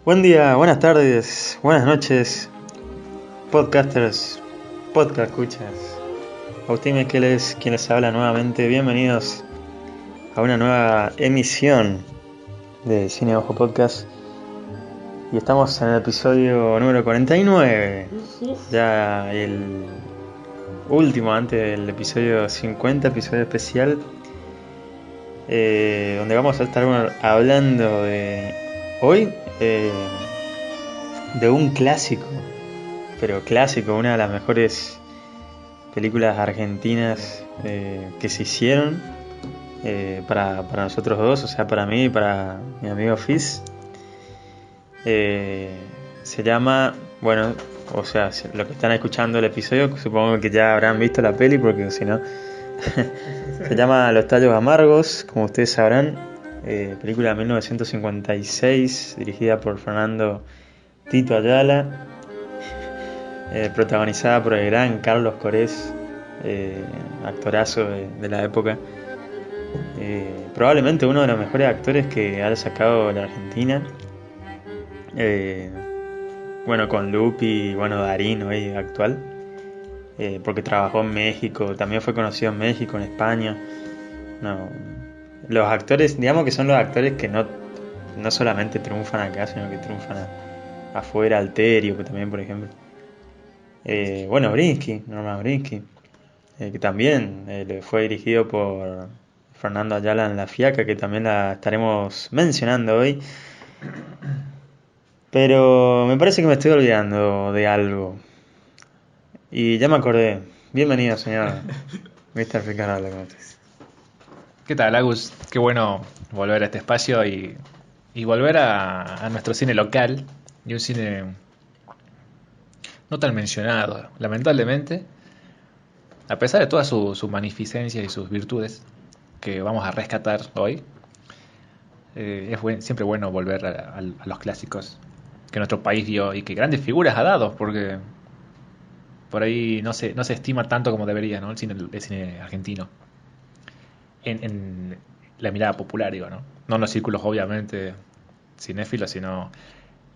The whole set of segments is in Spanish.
Buen día, buenas tardes, buenas noches, podcasters, podcast escuchas. Agustín Mezquel es quien les habla nuevamente. Bienvenidos a una nueva emisión de Cine Bajo Podcast. Y estamos en el episodio número 49. Ya el último antes del episodio 50, episodio especial. Donde vamos a estar hablando de hoy. De un clásico, pero clásico, una de las mejores películas argentinas que se hicieron para nosotros dos, o sea, para mí y para mi amigo Fizz. Se llama, bueno, o sea, lo que están escuchando el episodio, supongo que ya habrán visto la peli, porque si no, se llama Los Tallos Amargos, como ustedes sabrán. Película de 1956, dirigida por Fernando Tito Ayala, protagonizada por el gran Carlos Corés, actorazo de la época, probablemente uno de los mejores actores que ha sacado la Argentina, bueno, con Lupi y bueno, Darín hoy actual, porque trabajó en México, también fue conocido en México, en España. Los actores, digamos que son los actores que no solamente triunfan acá, sino que triunfan afuera. Alterio, que también, por ejemplo. Bueno, Norman Brinsky, que también fue dirigido por Fernando Ayala en La Fiaca, que también la estaremos mencionando hoy. Pero me parece que me estoy olvidando de algo. Y ya me acordé. Bienvenido, señor Mr. Ficaralo. ¿Qué tal, Agus? Qué bueno volver a este espacio y volver a nuestro cine local y un cine no tan mencionado, lamentablemente, a pesar de toda su magnificencia y sus virtudes que vamos a rescatar hoy. Siempre bueno volver a los clásicos que nuestro país dio y que grandes figuras ha dado, porque por ahí no se estima tanto como debería, ¿no? El cine argentino. En la mirada popular, digo, ¿no? No en los círculos, obviamente, cinéfilos, sino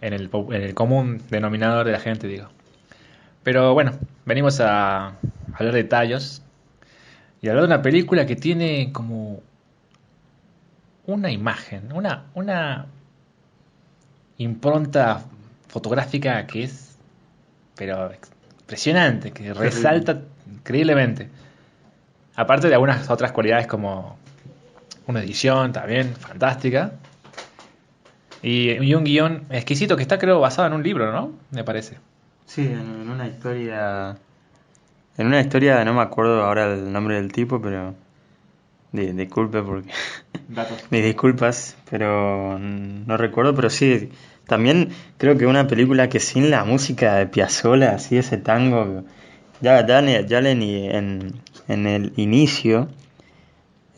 en el común denominador de la gente, digo. Pero bueno, venimos a hablar de tallos y hablar de una película que tiene como una imagen, una impronta fotográfica que es, pero impresionante, que resalta increíblemente. Aparte de algunas otras cualidades como una edición también fantástica y un guión exquisito que está, creo, basado en un libro, ¿no? Me parece. Sí, en una historia. En una historia, no me acuerdo ahora el nombre del tipo, pero. Disculpe porque. Mis disculpas, pero no recuerdo, pero sí. También creo que una película que sin la música de Piazzolla, así ese tango. En el inicio.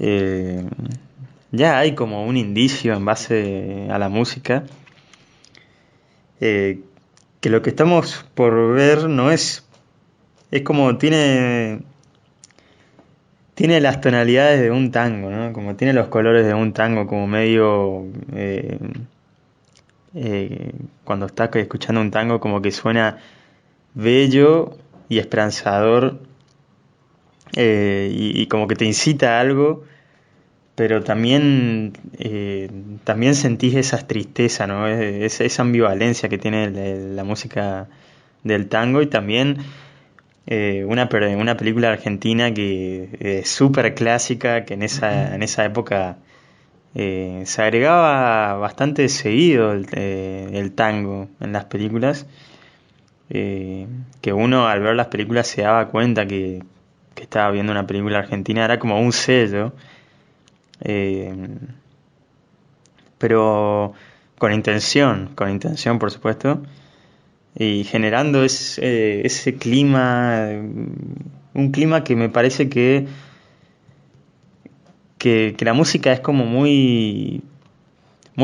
eh, ya hay como un indicio en base a la música. eh, que lo que estamos por ver no es. Es como tiene las tonalidades de un tango, ¿no? Como tiene los colores de un tango, como medio. Cuando estás escuchando un tango, como que suena bello y esperanzador, y como que te incita a algo, pero también sentís esa tristeza, ¿no? Esa ambivalencia que tiene la música del tango, y también una película argentina que es súper clásica, que en esa época se agregaba bastante seguido el tango en las películas, que uno al ver las películas se daba cuenta que estaba viendo una película argentina, era como un sello, eh, pero con intención por supuesto, y generando ese clima, un clima que me parece que la música es como muy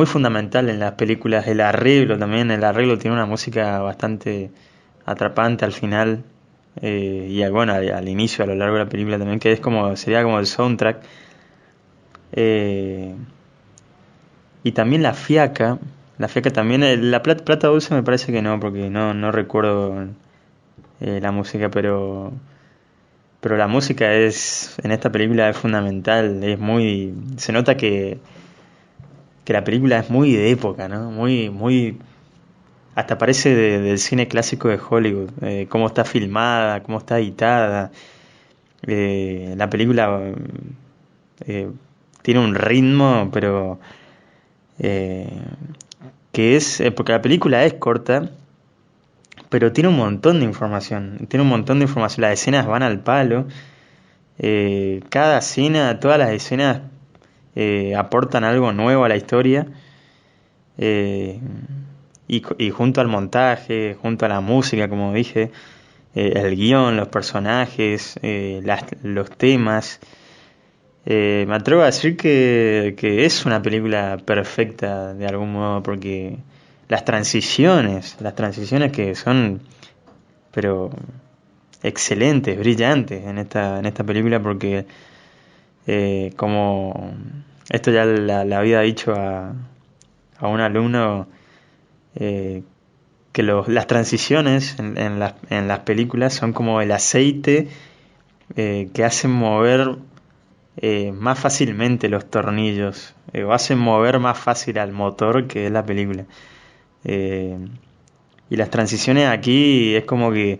fundamental en las películas. El arreglo también, el arreglo tiene una música bastante atrapante al final, y bueno, al inicio, a lo largo de la película también, que sería como el soundtrack. Y también La Fiaca La fiaca también. La plata dulce me parece que no, porque no recuerdo la música, pero la música en esta película es fundamental. Se nota que la película es muy de época, ¿no? Hasta parece del cine clásico de Hollywood. Cómo está filmada, cómo está editada. La película eh, tiene un ritmo, pero eh, porque la película es corta, pero tiene un montón de información. Tiene un montón de información. Las escenas van al palo. Cada escena, todas las escenas aportan algo nuevo a la historia. Eh, y junto al montaje, junto a la música, como dije, el guión, los personajes, los temas. Me atrevo a decir que es una película perfecta de algún modo, porque las transiciones que son, pero excelentes, brillantes en esta película, porque como esto ya le había dicho a un alumno, eh, que las transiciones en las películas son como el aceite que hacen mover más fácilmente los tornillos, o hacen mover más fácil al motor que es la película. Eh, y las transiciones aquí es como que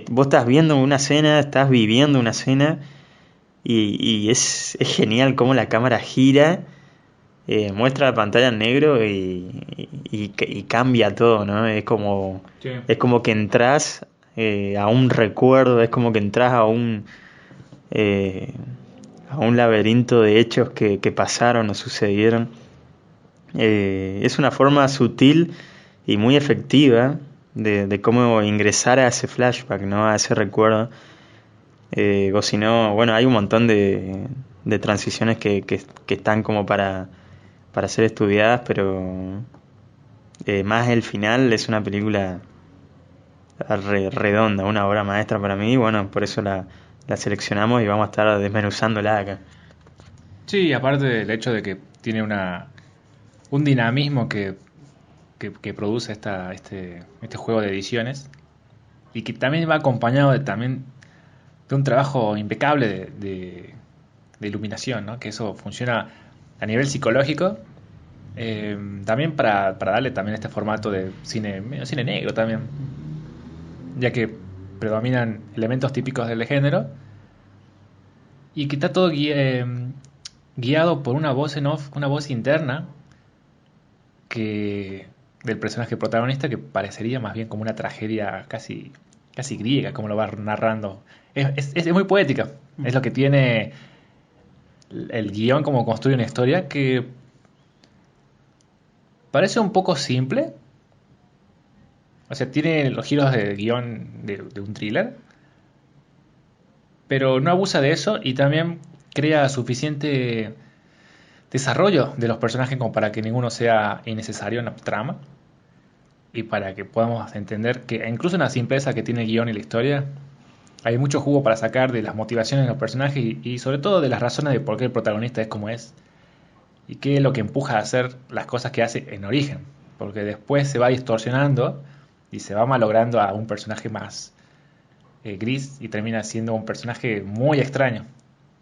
vos estás viendo una escena, estás viviendo una escena y es genial cómo la cámara gira, muestra la pantalla en negro y cambia todo, ¿no? Sí. Es como que entras a un recuerdo, es como que entras eh, a un laberinto de hechos que pasaron o sucedieron. Es una forma sutil y muy efectiva de cómo ingresar a ese flashback, ¿no? A ese recuerdo. O si no, bueno, hay un montón de transiciones que están como para ser estudiadas, pero más el final es una película redonda, una obra maestra para mí. Y bueno, por eso la seleccionamos y vamos a estar desmenuzándola acá. Sí, aparte del hecho de que tiene un dinamismo que produce este juego de ediciones y que también va acompañado también de un trabajo impecable de iluminación, ¿no? Que eso funciona a nivel psicológico, también para darle también este formato de cine, medio cine negro también, ya que predominan elementos típicos del género y que está todo guiado por una voz en off, una voz interna que del personaje protagonista que parecería más bien como una tragedia casi griega, como lo va narrando. Es muy poética, es lo que tiene el guión, como construye una historia que parece un poco simple, o sea, tiene los giros de guión de un thriller, pero no abusa de eso y también crea suficiente desarrollo de los personajes como para que ninguno sea innecesario en la trama y para que podamos entender que incluso en la simpleza que tiene el guión y la historia hay mucho jugo para sacar de las motivaciones de los personajes y sobre todo de las razones de por qué el protagonista es como es y qué es lo que empuja a hacer las cosas que hace en origen, porque después se va distorsionando y se va malogrando a un personaje más gris y termina siendo un personaje muy extraño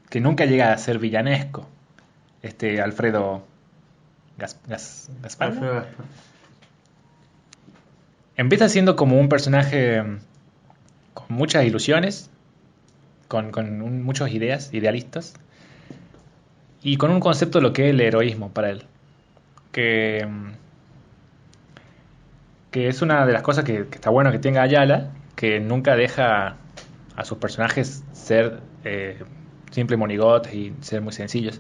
que nunca llega a ser villanesco. Este Alfredo Gaspar Alfredo Gaspar. empieza siendo como un personaje con muchas ilusiones, con muchas ideas idealistas y con un concepto de lo que es el heroísmo para él, que, que es una de las cosas que está bueno que tenga Ayala, que nunca deja a sus personajes ser simples monigotes y ser muy sencillos,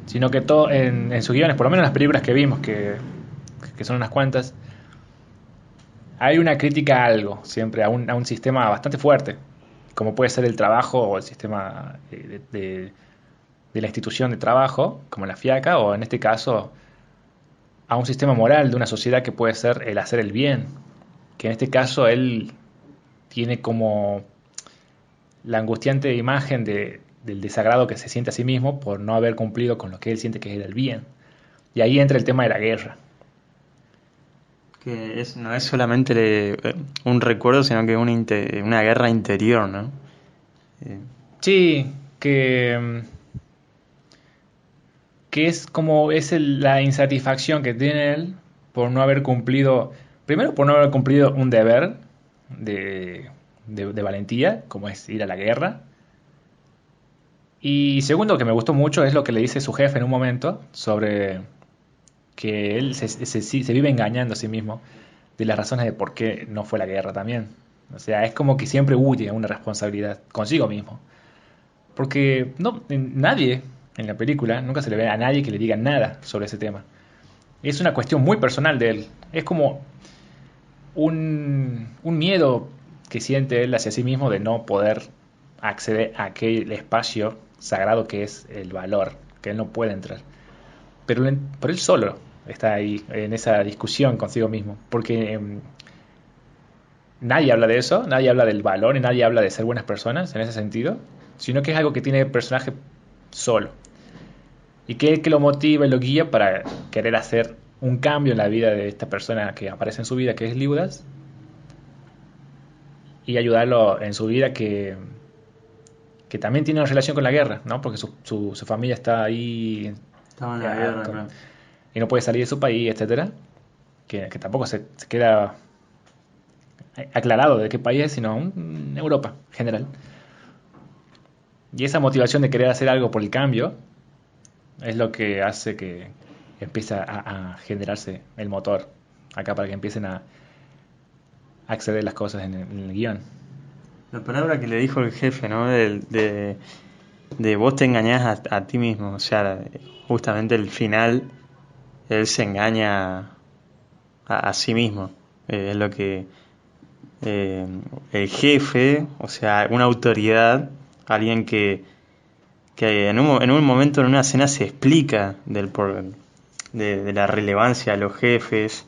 sino que todo en sus guiones, por lo menos en las películas que vimos, que son unas cuantas, hay una crítica a algo, siempre a un sistema bastante fuerte, como puede ser el trabajo o el sistema de la institución de trabajo, como la FIACA, o en este caso a un sistema moral de una sociedad que puede ser el hacer el bien, que en este caso él tiene como la angustiante imagen del desagrado que se siente a sí mismo por no haber cumplido con lo que él siente que era el bien. Y ahí entra el tema de la guerra. Que no es solamente un recuerdo, sino que es una guerra interior, ¿no? Eh, Sí, que es como la insatisfacción que tiene él por no haber cumplido, primero por no haber cumplido un deber de valentía, como es ir a la guerra. Y segundo, que me gustó mucho, es lo que le dice su jefe en un momento sobre que él se vive engañando a sí mismo de las razones de por qué no fue a la guerra también. O sea, es como que siempre huye a una responsabilidad consigo mismo. Porque nadie en la película, nunca se le ve a nadie que le diga nada sobre ese tema. Es una cuestión muy personal de él. Es como un miedo que siente él hacia sí mismo de no poder acceder a aquel espacio sagrado que es el valor, que él no puede entrar. Pero él solo está ahí en esa discusión consigo mismo, porque nadie habla de eso, nadie habla del valor y nadie habla de ser buenas personas en ese sentido, sino que es algo que tiene el personaje solo. Y que lo motiva y lo guía para querer hacer un cambio en la vida de esta persona que aparece en su vida, que es Liudas, y ayudarlo en su vida que también tiene una relación con la guerra, ¿no? Porque su familia está ahí Estaba en la guerra, claro. y no puede salir de su país, etcétera. Que tampoco se queda aclarado de qué país es, sino Europa en general. Y esa motivación de querer hacer algo por el cambio es lo que hace que empiece a generarse el motor acá para que empiecen a acceder las cosas en el guión. La palabra que le dijo el jefe, ¿no? De vos te engañás a ti mismo. O sea, justamente el final, él se engaña a sí mismo. Es lo que el jefe, o sea, una autoridad, alguien que en un momento, en una escena, se explica de la relevancia de los jefes,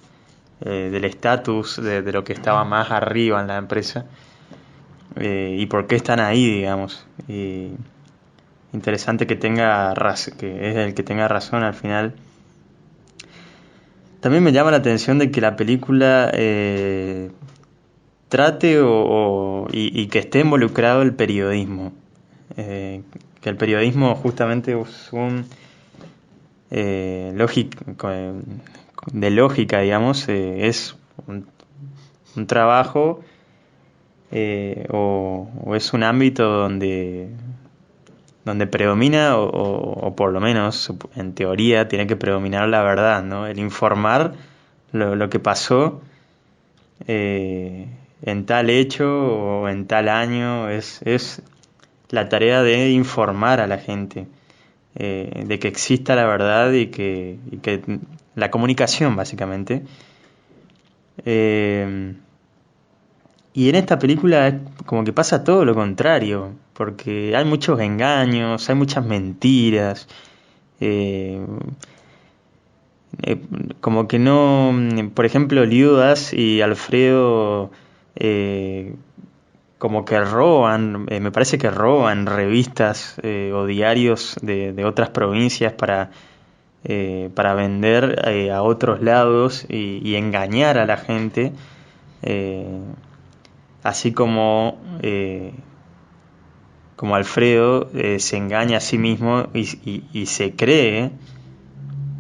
del estatus de lo que estaba más arriba en la empresa, y por qué están ahí, digamos. Y interesante que que es el que tenga razón al final. También me llama la atención de que la película trate y que esté involucrado el periodismo. Que el periodismo justamente es de lógica, digamos, es un trabajo, o es un ámbito donde predomina, o por lo menos en teoría tiene que predominar la verdad, ¿no? El informar lo que pasó en tal hecho o en tal año es la tarea de informar a la gente, de que exista la verdad y que la comunicación, básicamente. Y en esta película es como que pasa todo lo contrario, porque hay muchos engaños, hay muchas mentiras, eh, eh, como que no, por ejemplo, Liudas y Alfredo, eh, como que roban, me parece que roban revistas, o diarios de otras provincias para vender, a otros lados y engañar a la gente, eh, así como Alfredo, se engaña a sí mismo y se cree,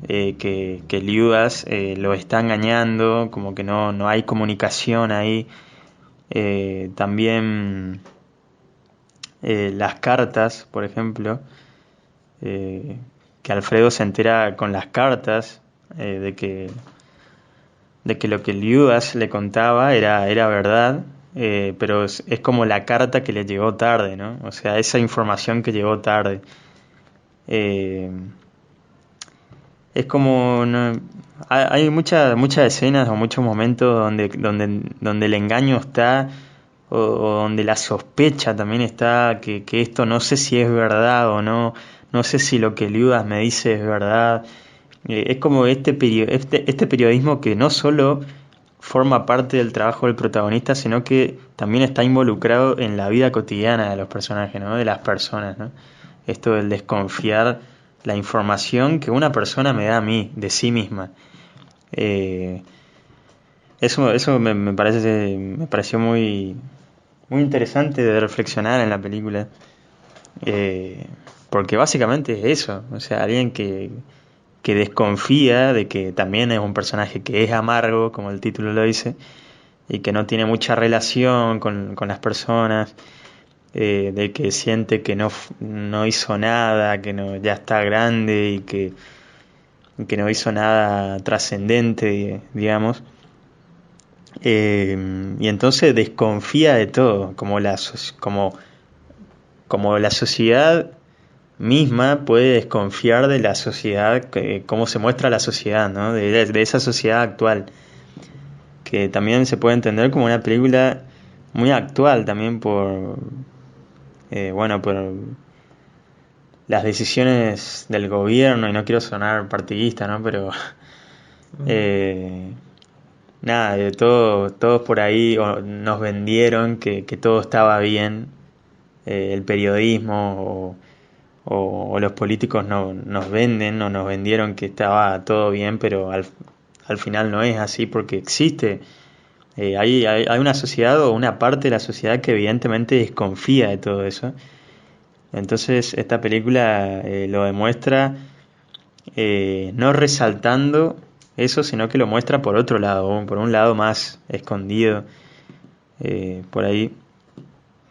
que Liudas, lo está engañando, como que no hay comunicación ahí. También, las cartas, por ejemplo, que Alfredo se entera con las cartas, de que lo que Liudas le contaba era verdad, pero es como la carta que le llegó tarde, ¿no? O sea, esa información que llegó tarde. Eh, es como hay muchas escenas o muchos momentos donde el engaño está, o donde la sospecha también está, que esto no sé si es verdad o no sé si lo que Liudas me dice es verdad. Es como este periodismo que no solo forma parte del trabajo del protagonista, sino que también está involucrado en la vida cotidiana de los personajes, ¿no? De las personas, ¿no? Esto del desconfiar, la información que una persona me da a mí, de sí misma. Eh, eso me pareció muy interesante de reflexionar en la película. Porque básicamente es eso, o sea, alguien que desconfía de que también es un personaje que es amargo, como el título lo dice, y que no tiene mucha relación con las personas, de que siente que no hizo nada, que no, ya está grande y que no hizo nada trascendente, digamos. Y entonces desconfía de todo, como la sociedad misma puede desconfiar de la sociedad, cómo se muestra la sociedad, ¿no? De esa sociedad actual, que también se puede entender como una película muy actual también por las decisiones del gobierno, y no quiero sonar partidista, ¿no? Pero eh, nada, de todos por ahí nos vendieron que todo estaba bien, el periodismo o los políticos nos venden o nos vendieron que estaba todo bien, pero al final no es así porque existe. Hay una sociedad o una parte de la sociedad que evidentemente desconfía de todo eso. Entonces esta película lo demuestra, no resaltando eso, sino que lo muestra por otro lado, por un lado más escondido, por ahí,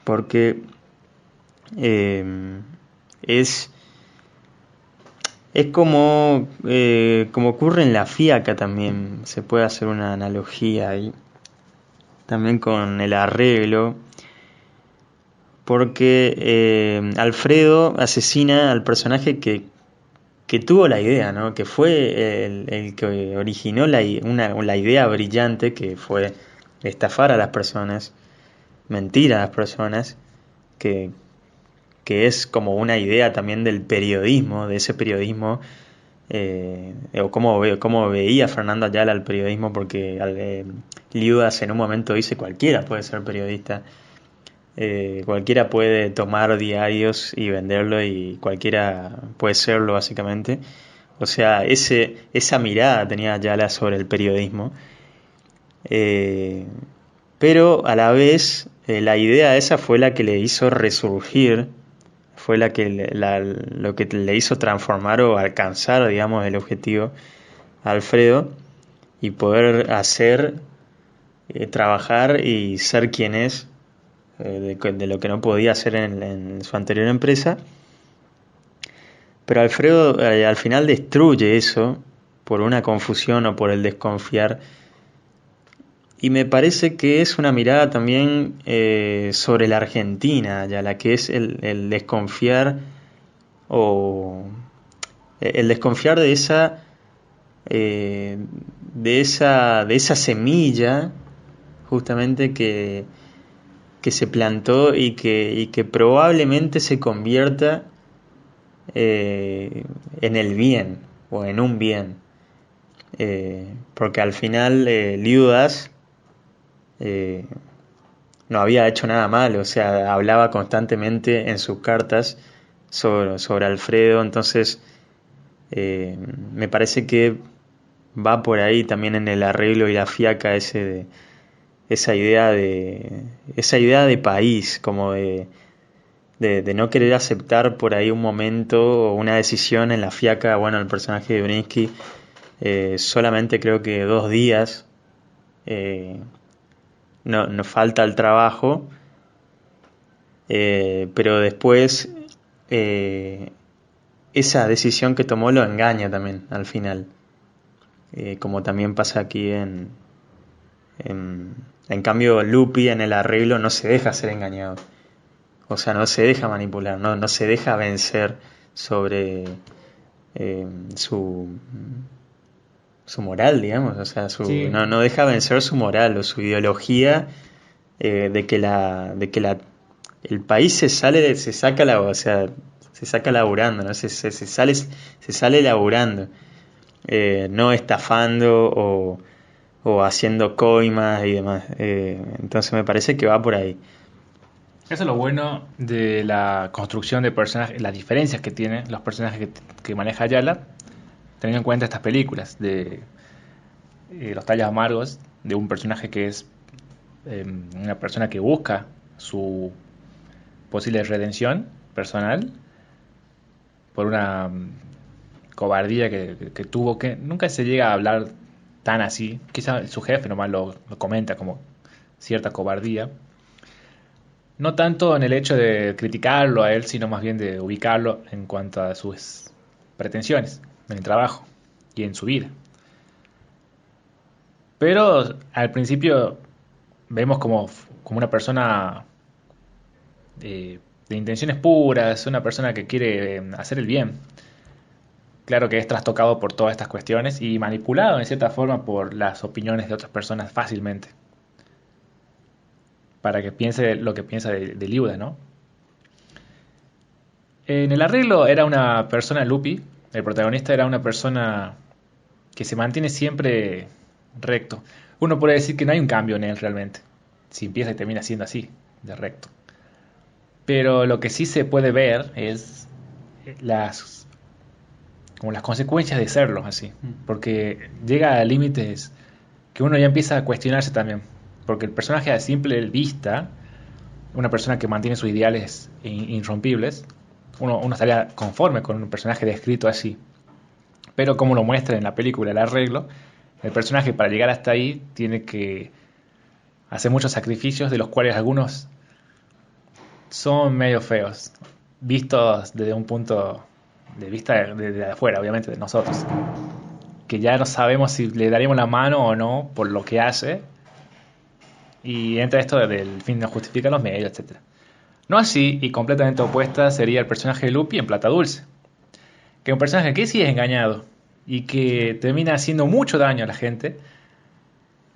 porque eh, es, es como ocurre en la fiaca también, se puede hacer una analogía ahí, también con el arreglo, porque Alfredo asesina al personaje que tuvo la idea, ¿no? Que fue el que originó la idea brillante que fue estafar a las personas, mentir a las personas, que, que es como una idea también del periodismo, de ese periodismo, o cómo veía Fernando Ayala al periodismo, porque Liudas en un momento dice cualquiera puede ser periodista. Cualquiera puede tomar diarios y venderlo y cualquiera puede serlo básicamente. O sea, esa mirada tenía Ayala sobre el periodismo. Eh, pero a la vez la idea esa fue la que le hizo resurgir, fue lo que le hizo transformar o alcanzar, digamos, el objetivo a Alfredo y poder hacer, trabajar y ser quien es, de lo que no podía hacer en su anterior empresa. Pero Alfredo al final destruye eso por una confusión o por el desconfiar. Y me parece que es una mirada también sobre la Argentina, ya la que es el desconfiar o el desconfiar eh, de esa semilla justamente que se plantó y que probablemente se convierta en el bien o en un bien. Porque al final Liudas eh, no había hecho nada malo, o sea, hablaba constantemente en sus cartas sobre Alfredo, entonces me parece que va por ahí también en el arreglo y la fiaca esa idea de país, como de no querer aceptar por ahí un momento o una decisión en la fiaca. Bueno, el personaje de Brinsky solamente creo que 2 días eh, no, nos falta el trabajo, pero después eh, esa decisión que tomó lo engaña también al final, como también pasa aquí en cambio Lupi en el arreglo no se deja ser engañado, o sea, no se deja manipular, no se deja vencer sobre eh, su, su moral, digamos, o sea, Sí, no deja vencer su moral o su ideología, el país se saca o sea, se saca laburando, ¿no? Se sale laburando, no estafando o haciendo coimas y demás. Entonces me parece que va por ahí. Eso es lo bueno de la construcción de personajes, las diferencias que tienen los personajes que maneja Ayala, teniendo en cuenta estas películas de Los Tallos Amargos, de un personaje que es una persona que busca su posible redención personal por una cobardía que tuvo, que nunca se llega a hablar tan así. Quizá su jefe nomás lo comenta como cierta cobardía. No tanto en el hecho de criticarlo a él, sino más bien de ubicarlo en cuanto a sus pretensiones en el trabajo y en su vida. Pero al principio vemos como una persona de intenciones puras, una persona que quiere hacer el bien. Claro que es trastocado por todas estas cuestiones y manipulado en cierta forma por las opiniones de otras personas fácilmente, para que piense lo que piensa de Liuda, ¿no? En el arreglo era una persona, Lupi, el protagonista era una persona que se mantiene siempre recto. Uno puede decir que no hay un cambio en él realmente, si empieza y termina siendo así, de recto. Pero lo que sí se puede ver es las, como las consecuencias de serlo así, porque llega a límites que uno ya empieza a cuestionarse también, porque el personaje a simple vista, una persona que mantiene sus ideales irrompibles, uno estaría conforme con un personaje descrito así. Pero como lo muestra en la película El Arreglo, el personaje para llegar hasta ahí tiene que hacer muchos sacrificios, de los cuales algunos son medio feos, vistos desde un punto de vista de afuera, obviamente, de nosotros. Que ya no sabemos si le daríamos la mano o no por lo que hace. Y entra esto del fin no justifica los medios, etcétera. No así, y completamente opuesta, sería el personaje de Lupi en Plata Dulce. Que es un personaje que sí es engañado y que termina haciendo mucho daño a la gente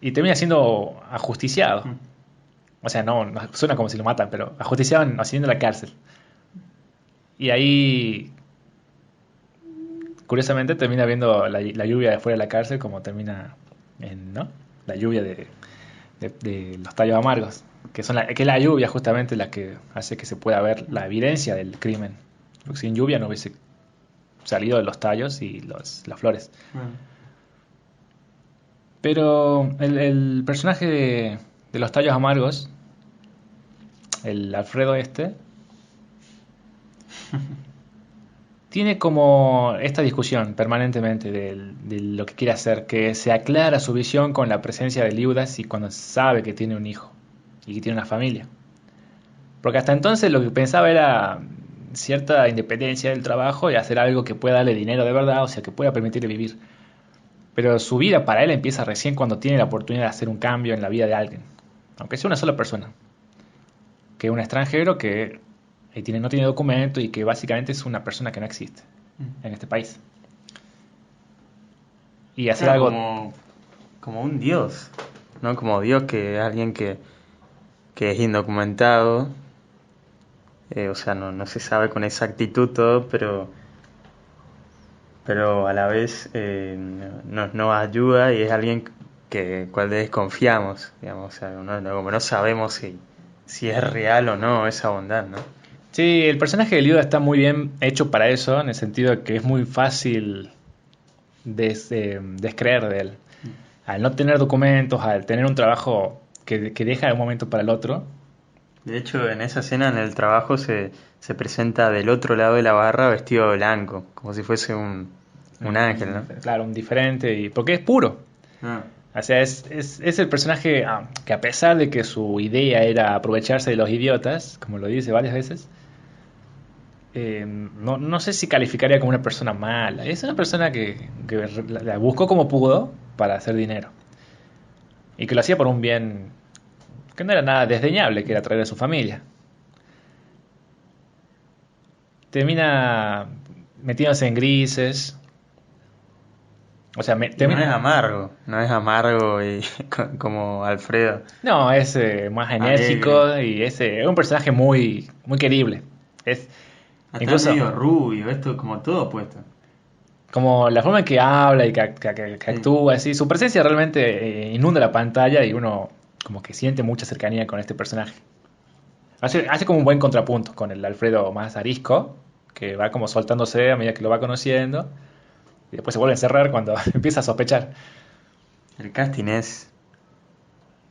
y termina siendo ajusticiado. O sea, no suena como si lo matan, pero ajusticiado haciendo la cárcel. Y ahí, curiosamente, termina viendo la lluvia de fuera de la cárcel como termina en, ¿no? La lluvia de los tallos amargos, que es la lluvia justamente la que hace que se pueda ver la evidencia del crimen. Porque sin lluvia no hubiese salido de los tallos y las flores. Pero el personaje de los tallos amargos, el Alfredo este, tiene como esta discusión permanentemente de lo que quiere hacer, que se aclara su visión con la presencia de Liudas y cuando sabe que tiene un hijo y que tiene una familia. Porque hasta entonces lo que pensaba era cierta independencia del trabajo y hacer algo que pueda darle dinero de verdad, o sea, que pueda permitirle vivir. Pero su vida para él empieza recién cuando tiene la oportunidad de hacer un cambio en la vida de alguien, aunque sea una sola persona, que es un extranjero que no tiene documento y que básicamente es una persona que no existe en este país. Y hacer Claro, algo... como un dios, ¿no? Como Dios, que es alguien que es indocumentado, o sea, no se sabe con exactitud todo, pero a la vez nos ayuda y es alguien cual desconfiamos, digamos, o sea, como no sabemos si es real o no esa bondad, ¿no? Sí, el personaje de Liuda está muy bien hecho para eso, en el sentido de que es muy fácil descreer de él. Al no tener documentos, al tener un trabajo que deja de un momento para el otro. De hecho, en esa escena en el trabajo se presenta del otro lado de la barra vestido de blanco, como si fuese un ángel, ¿no? Claro, un diferente, porque es puro. Ah. O sea, es el personaje que a pesar de que su idea era aprovecharse de los idiotas, como lo dice varias veces, no sé si calificaría como una persona mala. Es una persona que la buscó como pudo para hacer dinero. Y que lo hacía por un bien que no era nada desdeñable, que era traer a su familia. Termina metiéndose en grises. O sea, No es amargo y como Alfredo. No, es más enérgico Alegre. y es un personaje muy, muy querible. Es Hasta incluso medio rubio, esto como todo opuesto. como la forma en que habla y que Sí. actúa, así, su presencia realmente inunda la pantalla y uno como que siente mucha cercanía con este personaje. Hace como un buen contrapunto con el Alfredo más arisco, que va como soltándose a medida que lo va conociendo, y después se vuelve a encerrar cuando empieza a sospechar. El casting Es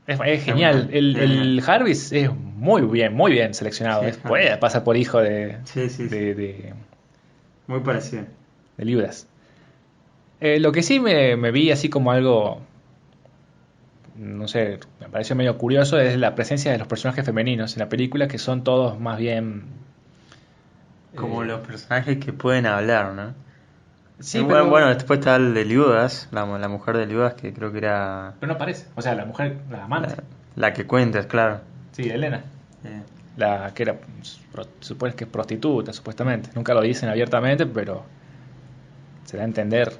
es una- genial. El genial. Jarvis es muy bien seleccionado. Sí, Puede pasar por hijo sí, sí, sí. de, de, Muy parecido. de Libras. Lo que sí me vi así como algo, no sé, me pareció medio curioso es la presencia de los personajes femeninos en la película, que son todos más bien... Como eh, los personajes que pueden hablar, ¿no? sí, Bueno, después está el de Liudas, la mujer de Liudas, que creo que era pero no aparece. O sea, la mujer, la amante. la que cuentas, claro. Sí, Elena. Eh, La que era, supone que es prostituta, supuestamente. Nunca lo dicen abiertamente, pero se da a entender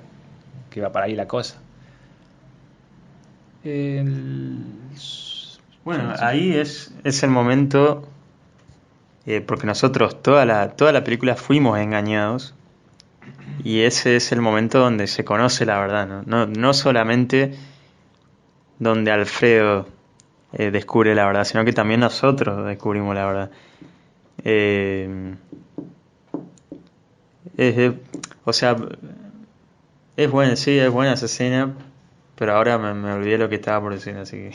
que va para ahí la cosa. El... bueno, ahí es el momento, porque nosotros toda la película fuimos engañados, y ese es el momento donde se conoce la verdad, ¿no? No solamente donde Alfredo descubre la verdad, sino que también nosotros descubrimos la verdad. Eh, es- es- o sea, es buena, sí, es buena esa escena, pero ahora me olvidé lo que estaba por decir, así que...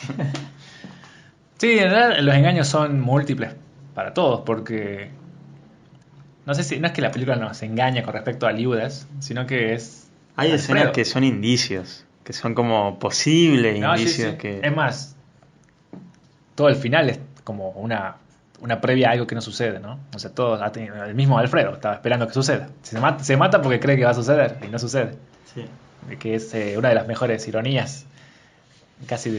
Sí, en realidad los engaños son múltiples para todos, porque no sé si no es que la película nos engaña con respecto a Liudas, sino que es Hay escenas Alfredo. que son indicios, que son como posibles No, sí, indicios sí. que... Es más, todo el final es como una previa a algo que no sucede, ¿no? O sea, el mismo Alfredo estaba esperando que suceda. Se mata porque cree que va a suceder y no sucede. Sí. Que es una de las mejores ironías casi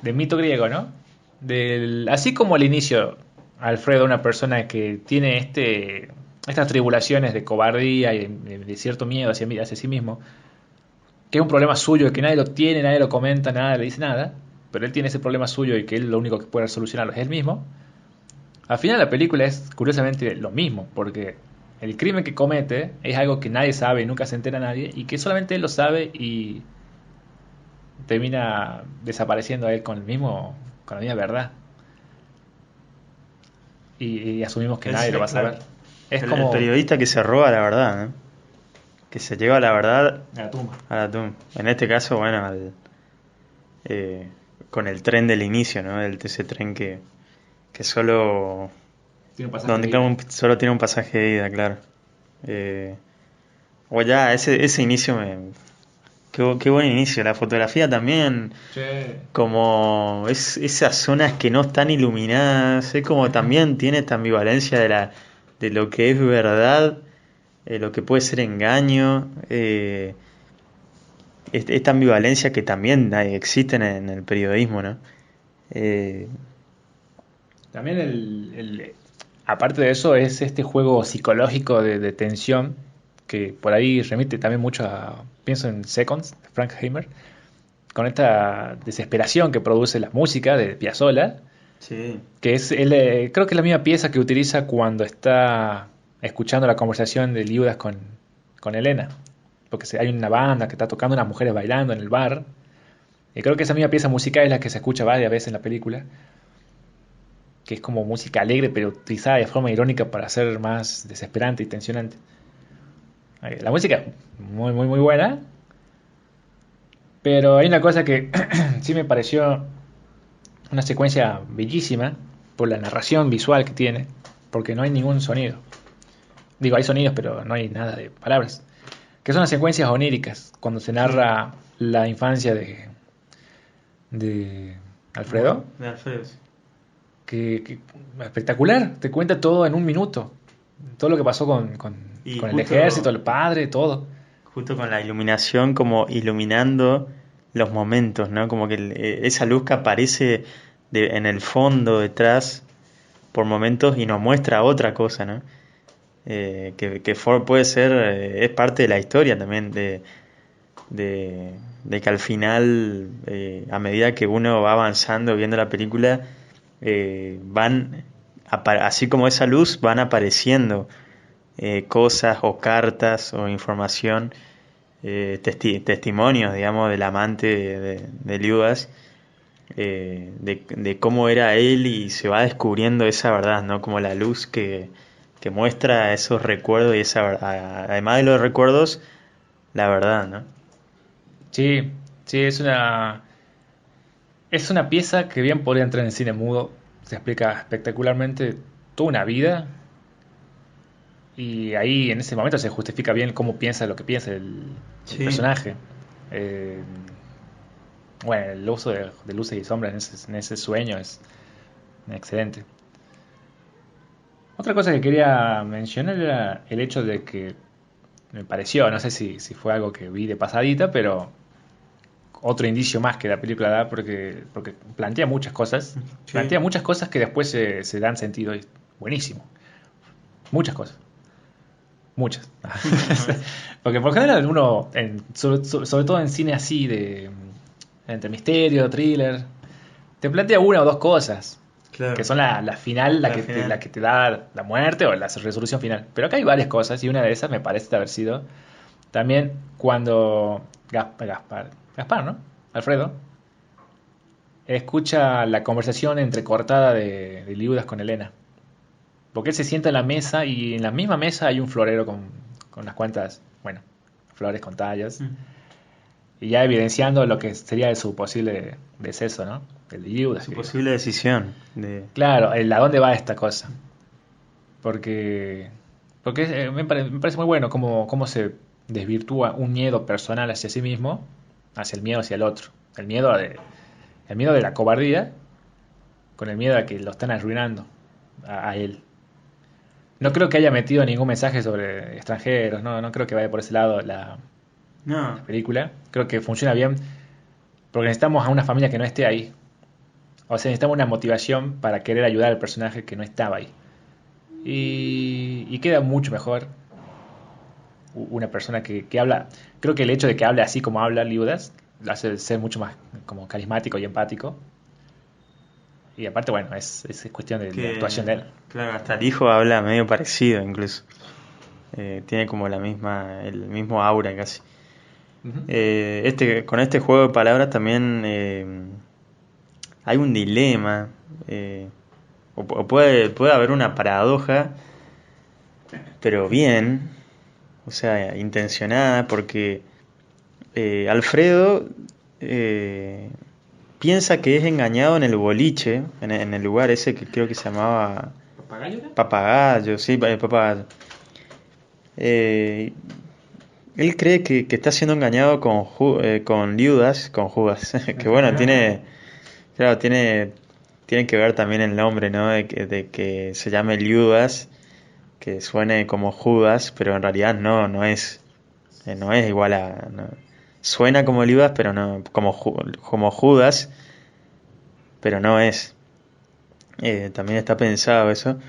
de mito griego, ¿no? Así como al inicio, Alfredo, una persona que tiene estas tribulaciones de cobardía y de cierto miedo hacia sí mismo, que es un problema suyo, que nadie lo tiene, nadie lo comenta, nada le dice nada, pero él tiene ese problema suyo y que él lo único que puede solucionarlo es él mismo. Al final la película es curiosamente lo mismo, porque el crimen que comete es algo que nadie sabe y nunca se entera nadie, y que solamente él lo sabe y termina desapareciendo a él con la misma verdad. Y asumimos que nadie lo va a Claro. saber. Es El como periodista que se roba la verdad, ¿no? Que se lleva la verdad la tumba. a la tumba. En este caso, bueno, eh, con el tren del inicio, ¿no? Ese tren que solo... Tiene un pasaje de donde ida. solo tiene un pasaje de ida, claro. Eh, o ya, ese inicio qué buen inicio. La fotografía también, Che. como esas zonas que no están iluminadas, es como también tiene esta ambivalencia de lo que es verdad, lo que puede ser engaño, esta ambivalencia que también existe en el periodismo, ¿no? Eh, También aparte de eso es este juego psicológico de tensión que por ahí remite también mucho pienso en Seconds, de Frank Heimer, con esta desesperación que produce la música de Piazzolla, sí, que creo que es la misma pieza que utiliza cuando está escuchando la conversación de Liudas con Elena, porque hay una banda que está tocando unas mujeres bailando en el bar, y creo que esa misma pieza musical es la que se escucha varias veces en la película, que es como música alegre, pero utilizada de forma irónica para ser más desesperante y tensionante. La música es muy buena, pero hay una cosa que sí me pareció una secuencia bellísima por la narración visual que tiene, porque no hay ningún sonido. Digo, hay sonidos, pero no hay nada de palabras. Que son las secuencias oníricas, cuando se sí. narra la infancia de Alfredo, De Alfredo, sí. que espectacular, te cuenta todo en un minuto. Todo lo que pasó Y con el ejército, el padre, todo. justo con la iluminación, como iluminando los momentos, ¿no? Como que esa luz que aparece en el fondo, detrás, por momentos y nos muestra otra cosa, ¿no? Puede ser, es parte de la historia también, de que al final, a medida que uno va avanzando viendo la película, así como esa luz, van apareciendo cosas o cartas o información, testimonios, digamos, del amante de Liudas, de cómo era él y se va descubriendo esa verdad, ¿no? Como la luz que muestra esos recuerdos y esa verdad. Además de los recuerdos, la verdad, ¿no? Sí, sí, es una pieza que bien podría entrar en cine mudo. Se explica espectacularmente toda una vida y ahí en ese momento se justifica bien cómo piensa lo que piensa el Sí. personaje. Eh, bueno, el uso de luces y sombras en ese sueño es excelente. Otra cosa que quería mencionar era el hecho de que me pareció, no sé si fue algo que vi de pasadita, pero otro indicio más que la película da porque Sí. plantea muchas cosas que después se dan sentido y buenísimo, muchas cosas, muchas. Porque por general uno, sobre todo en cine así de entre misterio, thriller, te plantea una o dos cosas, que Claro, son la final, la la final. que te da la muerte o la resolución final. Pero acá hay varias cosas y una de esas me parece haber sido también cuando Gaspar, ¿no? Alfredo, escucha la conversación entrecortada de Liudas con Elena. Porque él se sienta en la mesa y en la misma mesa hay un florero con unas cuantas, bueno, flores con tallas. Mm. Y ya evidenciando lo que sería de su posible deceso, ¿no? El de Liudas, Su que digo. posible decisión de... Claro, el a dónde va esta cosa. Porque, porque me parece muy bueno cómo se desvirtúa un miedo personal hacia sí mismo, hacia el miedo hacia el otro. El miedo de la cobardía con el miedo a que lo están arruinando a él. No creo que haya metido ningún mensaje sobre extranjeros, no creo que vaya por ese lado No, la película. Creo que funciona bien porque necesitamos a una familia que no esté ahí. O sea, necesitamos una motivación para querer ayudar al personaje que no estaba ahí. Y queda mucho mejor una persona que habla. Creo que el hecho de que hable así como habla Liudas lo hace ser mucho más como carismático y empático. Y aparte, bueno, es cuestión de actuación de que... él. Claro, hasta el hijo habla medio parecido incluso. Tiene como la misma, el mismo aura casi. Ujú. Con este juego de palabras también hay un dilema, o puede haber una paradoja, pero bien, o sea, intencionada, porque Alfredo eh, piensa que es engañado en el boliche, en el lugar ese que creo que se llamaba ¿Papagayo era? Papagayo, sí, Papagayo. Eh, Él cree que está siendo engañado con Judas, que bueno, claro, tiene que ver también el nombre, ¿no? De que se llame Judas, que suene como Judas, pero en realidad no es igual suena como Judas, pero no, como Judas, pero no es. También está pensado eso.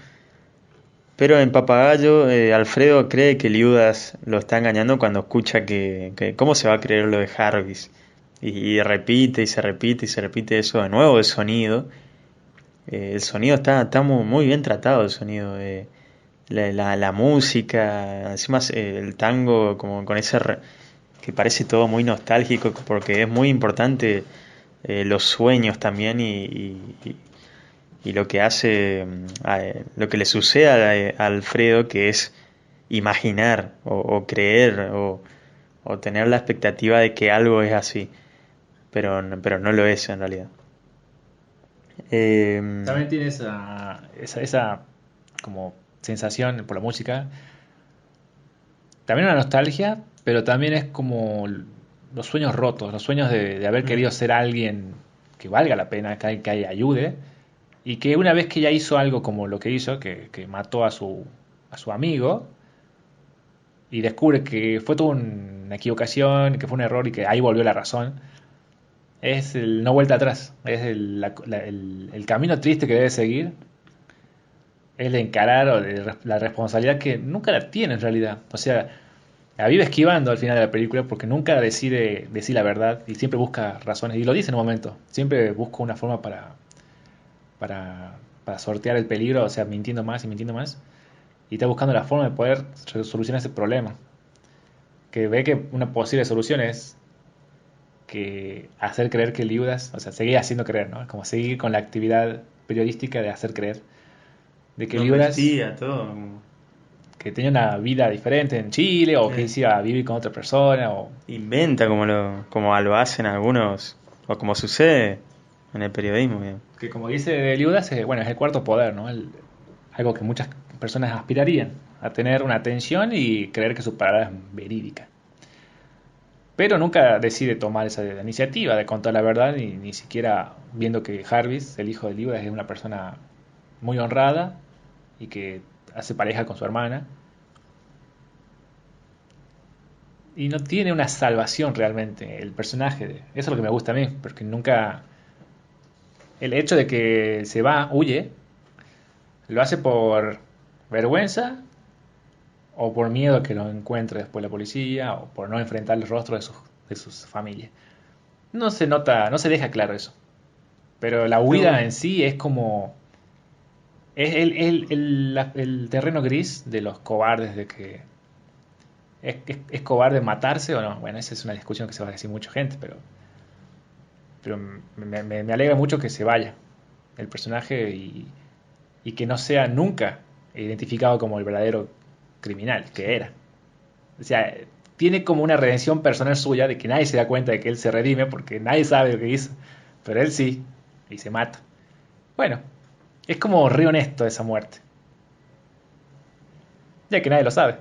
Pero en Papagayo, Alfredo cree que Liudas lo está engañando cuando escucha ¿cómo se va a creer lo de Jarvis? Y repite y se repite y se repite eso de nuevo, el sonido. El sonido está muy, muy bien tratado, el sonido. La música, encima el tango como con que parece todo muy nostálgico porque es muy importante los sueños también y lo que hace, lo que le sucede a Alfredo, que es imaginar o creer o tener la expectativa de que algo es así, pero no lo es en realidad. Eh, También tiene esa como sensación por la música. También una nostalgia, pero también es como los sueños rotos, los sueños de haber mm, querido ser alguien que valga la pena, que ayude, y que una vez que ya hizo algo como lo que hizo, que mató a su amigo, y descubre que fue toda una equivocación, que fue un error y que ahí volvió la razón, es el no vuelta atrás, es el camino triste que debe seguir, es de encarar la responsabilidad que nunca la tiene en realidad. O sea, la vive esquivando al final de la película porque nunca decide decir la verdad y siempre busca razones. Y lo dice en un momento. Siempre busca una forma para sortear el peligro, o sea, mintiendo más y mintiendo más. Y está buscando la forma de poder solucionar ese problema. Que ve que una posible solución es que hacer creer que Liudas, o sea, seguir haciendo creer, ¿no? Como seguir con la actividad periodística de hacer creer de que Lo Liudas, vestía, todo. que tenía una vida diferente en Chile o que Eh, se iba a vivir con otra persona o Inventa como lo hacen algunos, o como sucede en el periodismo. Digamos. que como dice Liudas, bueno, es el cuarto poder, ¿no? Algo que muchas personas aspirarían a tener una atención y creer que su palabra es verídica. Pero nunca decide tomar esa iniciativa de contar la verdad, ni siquiera viendo que Jarvis, el hijo de Liudas, es una persona muy honrada y que hace pareja con su hermana. Y no tiene una salvación realmente el personaje. Eso es lo que me gusta a mí, porque nunca... El hecho de que se va, huye, lo hace por vergüenza o por miedo a que lo encuentre después la policía o por no enfrentar el rostro de sus familias. No se nota, no se deja claro eso. Pero la Está huida bueno. en sí es como... Es el terreno gris de los cobardes, de que... ¿Es cobarde matarse o no? Bueno, esa es una discusión que se va a decir mucha gente, pero me alegra mucho que se vaya el personaje y que no sea nunca identificado como el verdadero criminal que Sí. era. O sea, tiene como una redención personal suya de que nadie se da cuenta de que él se redime porque nadie sabe lo que hizo, pero él sí, y se mata. Bueno, es como re honesto esa muerte, ya que nadie lo sabe.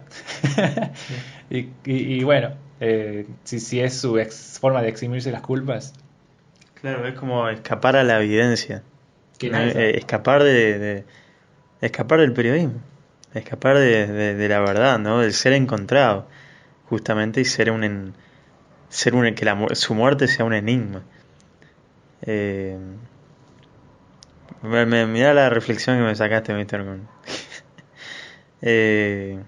Sí. Y bueno, si es su forma de eximirse las culpas, Claro, es como escapar a la evidencia, que ¿no? nadie sabe. Escapar escapar del periodismo, escapar de la verdad, ¿no? Del ser encontrado, justamente, y que su muerte sea un enigma. Eh, Mira la reflexión que me sacaste, Mister. Eh,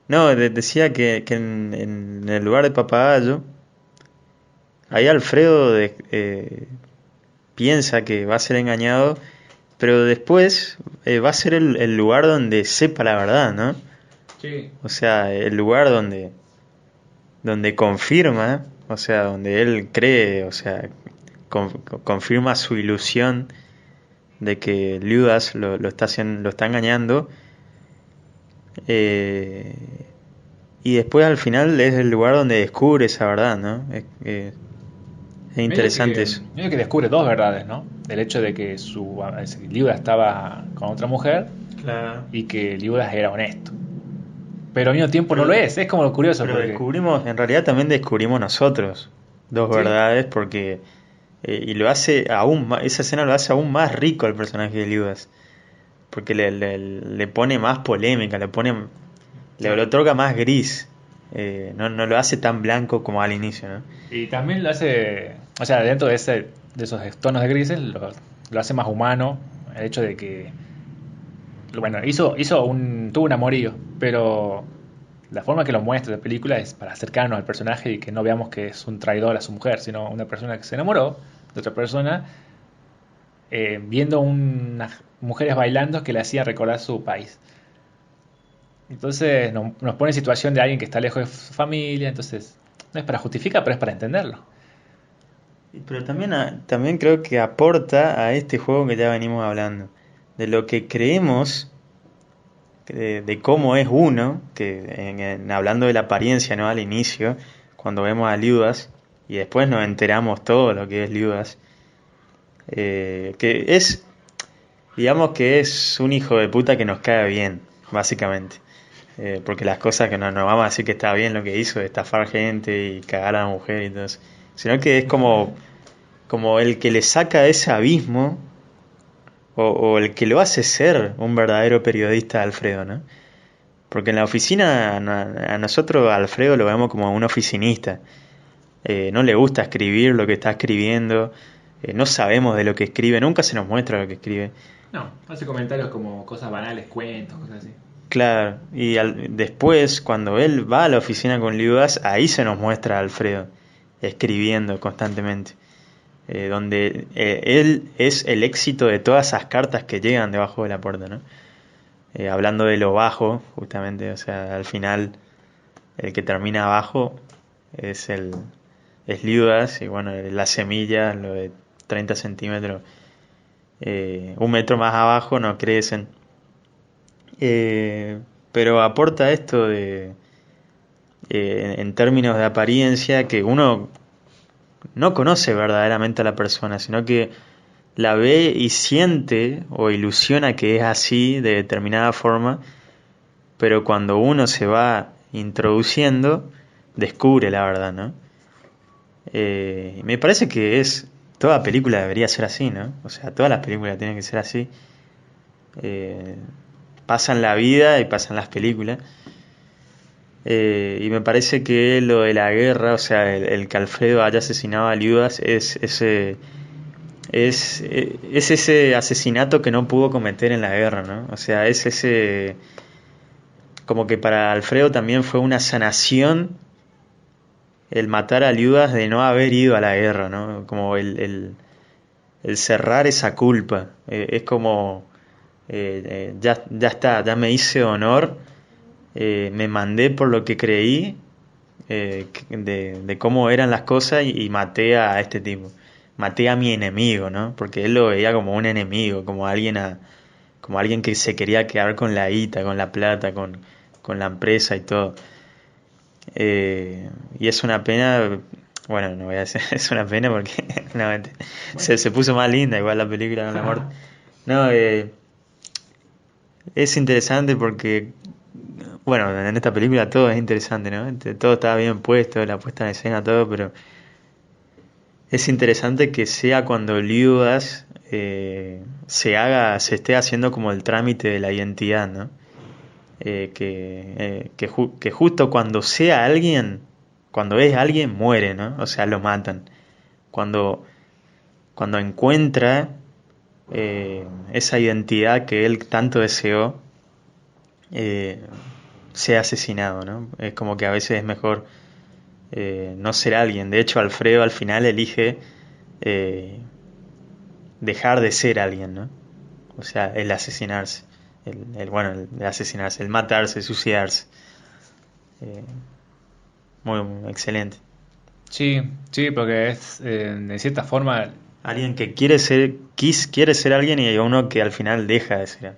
no, decía que en el lugar de Papagayo, ahí Alfredo piensa que va a ser engañado, pero después va a ser el lugar donde sepa la verdad, ¿no? Sí. O sea, el lugar donde confirma, o sea, donde él cree, o sea, confirma su ilusión de que Liudas lo está engañando. eh, y después al final es el lugar donde descubre esa verdad, ¿no? Es interesante eso. Medio que descubre dos verdades, ¿no? El hecho de que Liudas estaba con otra mujer Claro. y que Liudas era honesto. Pero al mismo tiempo no lo Pero, es lo curioso pero porque... descubrimos, en realidad también descubrimos nosotros dos Sí, verdades porque y lo hace aún más, esa escena lo hace aún más rico al personaje de Liudas, porque le pone más polémica, le claro. otorga más gris, no lo hace tan blanco como al inicio, ¿no? Y también lo hace, o sea, dentro de esos tonos de grises, lo hace más humano. El hecho de que, bueno, tuvo un amorío, pero la forma que lo muestra la película es para acercarnos al personaje y que no veamos que es un traidor a su mujer, sino una persona que se enamoró de otra persona, viendo unas mujeres bailando que le hacían recordar su país. Entonces nos pone en situación de alguien que está lejos de su familia, entonces no es para justificar, pero es para entenderlo. Pero también creo que aporta a este juego que ya venimos hablando, de lo que creemos, de cómo es uno, hablando de la apariencia, ¿no? Al inicio, cuando vemos a Liudas, y después nos enteramos todo lo que es Liudas, que es, digamos que es un hijo de puta que nos cae bien, básicamente. Porque las cosas que no vamos a decir que está bien lo que hizo, de estafar gente y cagar a la mujer y todo eso, sino que es como el que le saca de ese abismo o el que lo hace ser un verdadero periodista, Alfredo, ¿no? Porque en la oficina a nosotros Alfredo lo vemos como un oficinista. No le gusta escribir lo que está escribiendo, no sabemos de lo que escribe, nunca se nos muestra lo que escribe. No, hace comentarios como cosas banales, cuentos, cosas así. Claro, y después, cuando él va a la oficina con Liudas, ahí se nos muestra a Alfredo escribiendo constantemente, donde él es el éxito de todas esas cartas que llegan debajo de la puerta, ¿no? Hablando de lo bajo, justamente, o sea, al final el que termina abajo es es Liudas, y bueno, las semillas, lo de 30 centímetros, 1 metro más abajo no crecen. Eh, pero aporta esto de, en términos de apariencia, que uno no conoce verdaderamente a la persona, sino que la ve y siente o ilusiona que es así de determinada forma, pero cuando uno se va introduciendo, descubre la verdad, ¿no? Me parece que toda película debería ser así, ¿no? O sea, todas las películas tienen que ser así. Eh, Pasan la vida y pasan las películas. Y me parece que lo de la guerra, o sea, el que Alfredo haya asesinado a Liudas es ese asesinato que no pudo cometer en la guerra, ¿no? O sea, es ese, como que para Alfredo también fue una sanación el matar a Liudas de no haber ido a la guerra, ¿no? Como el cerrar esa culpa. Es como, ya está, ya me hice honor, me mandé por lo que creí, de cómo eran las cosas y maté a este tipo. Maté a mi enemigo, ¿no? Porque él lo veía como un enemigo, como alguien que se quería quedar con la guita, con la plata, con la empresa y todo. Y es una pena, bueno, no voy a decir, es una pena porque no, se puso más linda igual la película con la muerte. No, es interesante porque, bueno, en esta película todo es interesante, ¿no? Todo está bien puesto, la puesta en escena, todo, pero es interesante que sea cuando Liudas se esté haciendo como el trámite de la identidad, ¿no? Que justo cuando sea alguien, cuando es alguien, muere, ¿no? O sea, lo matan. Cuando, cuando encuentra esa identidad que él tanto deseó, eh, sea asesinado, ¿no? Es como que a veces es mejor no ser alguien. De hecho, Alfredo al final elige eh, dejar de ser alguien, ¿no? O sea, el asesinarse. Bueno, el asesinarse, el matarse, suicidarse. Eh, muy excelente. Sí, sí, porque es, de cierta forma, Alguien que quiere ser alguien y uno que al final deja de ser.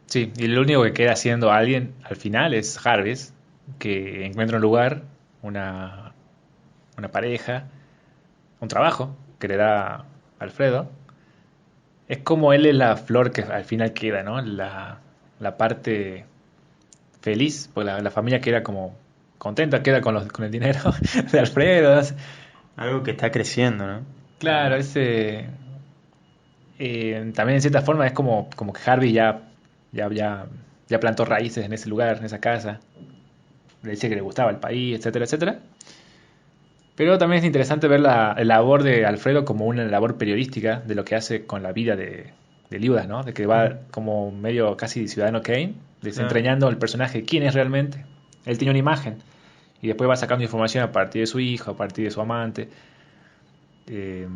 sí, y lo único que queda siendo alguien al final es Jarvis, que encuentra un lugar, una, una pareja, un trabajo que le da Alfredo. Es como él es la flor que al final queda, ¿no? La parte feliz, porque la familia queda como contenta, queda con el dinero de Alfredo, ¿no? Algo que está creciendo, ¿no? Claro, ese también en cierta forma es como que Harvey ya, ya, ya plantó raíces en ese lugar, en esa casa. Le dice que le gustaba el país, etcétera, etcétera. Pero también es interesante ver la labor de Alfredo como una labor periodística de lo que hace con la vida de Liudas, ¿no? De que va Mm, como medio casi ciudadano Kane, claro. desentrañando el personaje, quién es realmente. Él tiene una imagen y después va sacando información a partir de su hijo, a partir de su amante. Eh,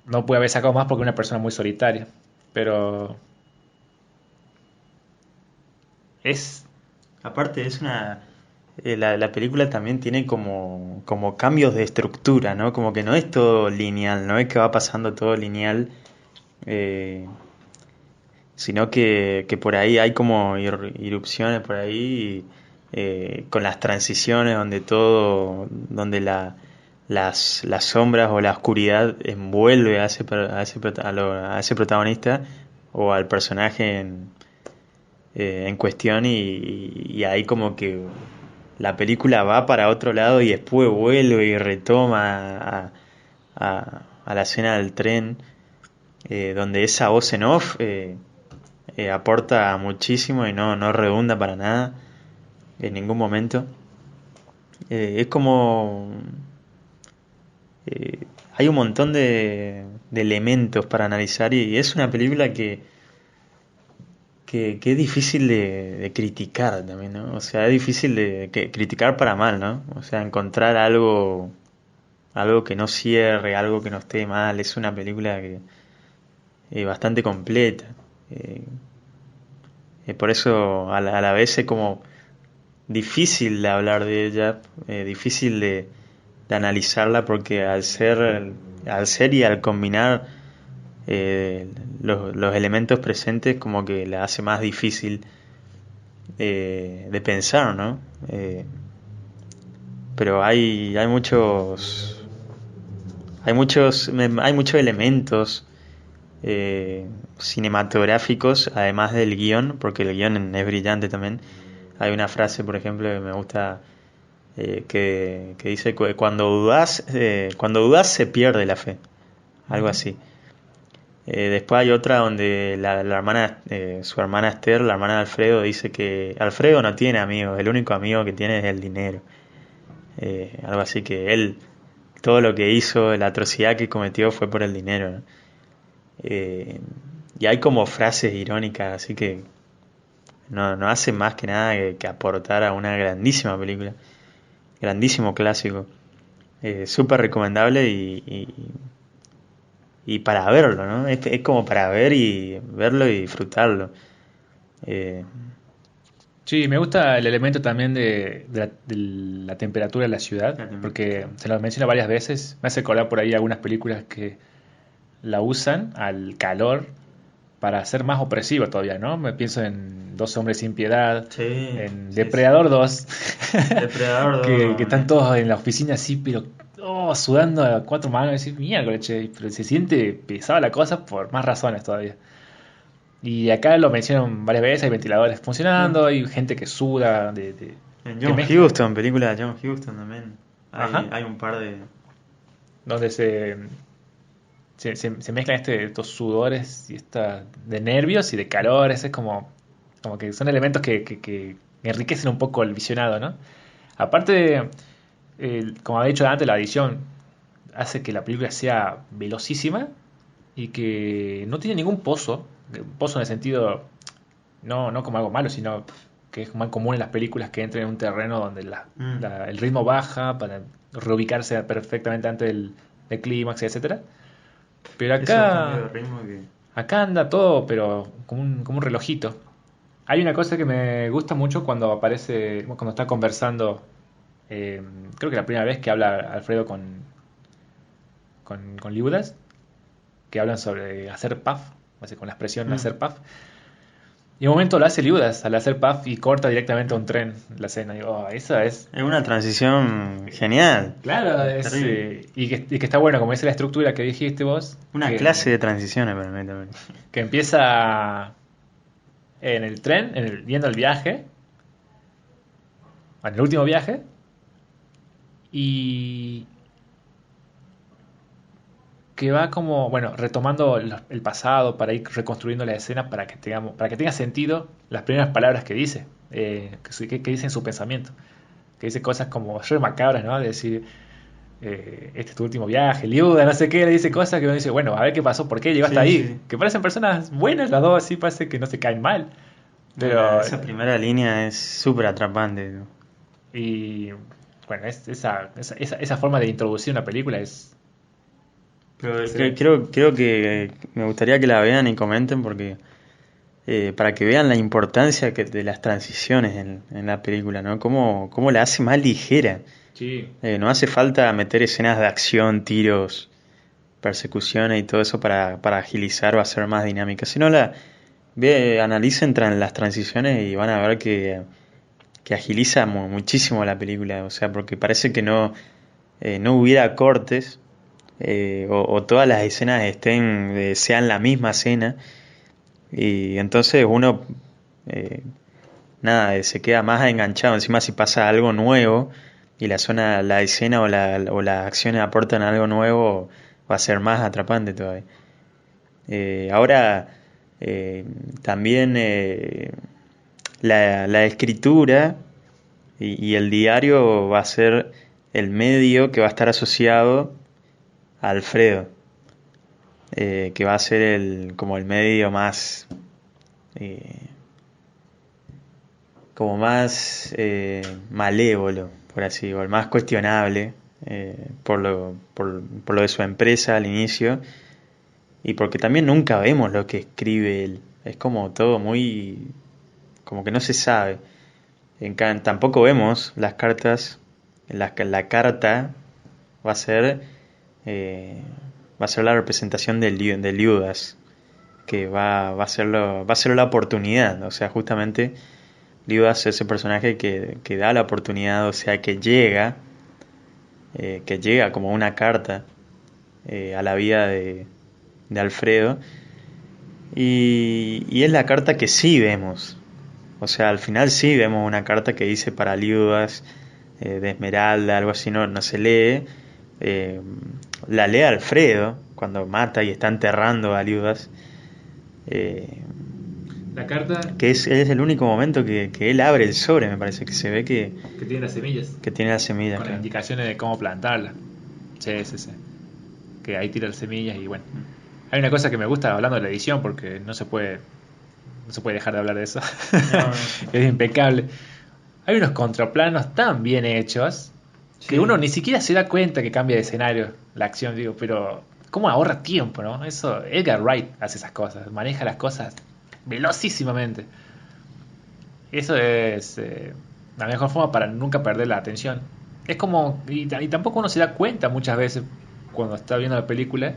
no puede haber sacado más porque es una persona muy solitaria. Pero es... Aparte es una... la película también tiene como cambios de estructura, ¿no? Como que no es todo lineal, no es que va pasando todo lineal, eh, sino que por ahí hay como irrupciones por ahí, con las transiciones donde las sombras o la oscuridad envuelve a ese protagonista o al personaje en cuestión y ahí como que la película va para otro lado y después vuelve y retoma a la escena del tren, donde esa voz en off aporta muchísimo y no redunda para nada en ningún momento. Es como... hay un montón de elementos para analizar y es una película que es difícil de criticar también, ¿no? O sea, es difícil criticar para mal, ¿no? O sea, encontrar algo que no cierre, algo que no esté mal. Es una película que bastante completa. Eh, por eso a la vez es como difícil de hablar de ella, difícil de analizarla porque al ser y al combinar los elementos presentes como que la hace más difícil de pensar, ¿no? Pero hay muchos elementos cinematográficos, además del guión, porque el guión es brillante también. Hay una frase, por ejemplo, que me gusta, que dice: cuando dudas se pierde la fe", algo Ujú. así. Después hay otra donde la hermana, su hermana Esther, la hermana de Alfredo, dice que Alfredo no tiene amigos, el único amigo que tiene es el dinero. Algo así, que él, todo lo que hizo, la atrocidad que cometió fue por el dinero, ¿no? Eh, y hay como frases irónicas, así que no hace más que nada que aportar a una grandísima película, grandísimo clásico, súper recomendable y para verlo, ¿no? Es como para verlo y disfrutarlo. Eh, Sí, me gusta el elemento también de la temperatura de la ciudad, porque se lo menciona varias veces. Me hace acordar por ahí algunas películas que la usan al calor para ser más opresiva todavía, ¿no? Me pienso en Dos hombres sin piedad, sí, en sí, sí. Depredador 2, Depredador que 2, están todos en la oficina así, pero sudando a cuatro manos, y decís, mierda, che, pero se siente pesada la cosa por más razones todavía. Y acá lo mencionan varias veces, hay ventiladores funcionando, hay gente que suda, en que John mezcla, Huston, película de John Huston también. ajá, Hay un par de... donde se mezclan estos sudores y de nervios y de calores, es como que son elementos que enriquecen un poco el visionado, ¿no? Aparte, como había dicho antes, la edición hace que la película sea velocísima y que no tiene ningún pozo en el sentido, no como algo malo, sino que es más común en las películas que entren en un terreno donde Mm, el ritmo baja para reubicarse perfectamente antes del clímax, etcétera. Pero esos cambios de acá, ritmo que... acá anda todo, pero como un relojito. Hay una cosa que me gusta mucho cuando aparece, cuando está conversando, eh, creo que la primera vez que habla Alfredo con Liudas, que hablan sobre hacer puff, o sea, con la expresión Mm, hacer puff. Y un momento lo hace Liudas al hacer puff y corta directamente a un mm. tren la escena. Digo, esa es. Es una transición genial. Claro, Terrible. y que está bueno, como dice la estructura que dijiste vos, Una clase de transiciones para mí también. que empieza en el tren, viendo el viaje, en el último viaje, y que va como, bueno, retomando el pasado para ir reconstruyendo la escena para que tenga sentido las primeras palabras que dice, que dice en su pensamiento, que dice cosas como re macabras, ¿no? De decir, este es tu último viaje, Liuda, no sé qué, le dice cosas que uno dice, bueno, a ver qué pasó, por qué llegó hasta Sí, ahí, sí. que parecen personas buenas las dos, así parece que no se caen mal, No, pero, esa primera línea es súper atrapante, ¿no? y bueno, esa forma de introducir una película es Pero excelente. creo que me gustaría que la vean y comenten porque para que vean la importancia de las transiciones en la película, ¿no? Cómo la hace más ligera. Sí. No hace falta meter escenas de acción, tiros, persecuciones y todo eso para agilizar o hacer más dinámica. Si no, analicen las transiciones y van a ver que agiliza muchísimo la película. O sea, porque parece que no hubiera cortes o todas las escenas sean la misma escena y entonces uno eh, nada, se queda más enganchado. Encima si pasa algo nuevo y la escena o las acciones aportan algo nuevo, va a ser más atrapante todavía. Ahora, eh, también la escritura y el diario va a ser el medio que va a estar asociado a Alfredo, que va a ser como el medio más eh, malévolo, por así, o el más cuestionable, por lo de su empresa al inicio, y porque también nunca vemos lo que escribe él. Es como todo muy, como que no se sabe. Tampoco vemos las cartas. La carta va a ser eh, va a ser la representación de Liudas, que va a ser va a ser la oportunidad. O sea, justamente Liudas es ese personaje que da la oportunidad, o sea, que llega como una carta a la vida de Alfredo. Y es la carta que sí vemos. O sea, al final sí vemos una carta que dice para Liudas, de Esmeralda, algo así, no se lee. Eh, la lee Alfredo cuando mata y está enterrando a Liudas. Eh, La carta que es el único momento que él abre el sobre, me parece que se ve que tiene las semillas, que tiene las semillas. con las Claro. indicaciones de cómo plantarla. Sí, sí, sí. Que ahí tira las semillas y bueno. Hay una cosa que me gusta hablando de la edición porque no se puede dejar de hablar de eso. No. Es impecable. Hay unos contraplanos tan bien hechos que Sí. uno ni siquiera se da cuenta que cambia de escenario la acción, digo, pero cómo ahorra tiempo, ¿no? Eso, Edgar Wright hace esas cosas, maneja las cosas velocísimamente. Eso es la mejor forma para nunca perder la atención. Es como, y tampoco uno se da cuenta muchas veces cuando está viendo la película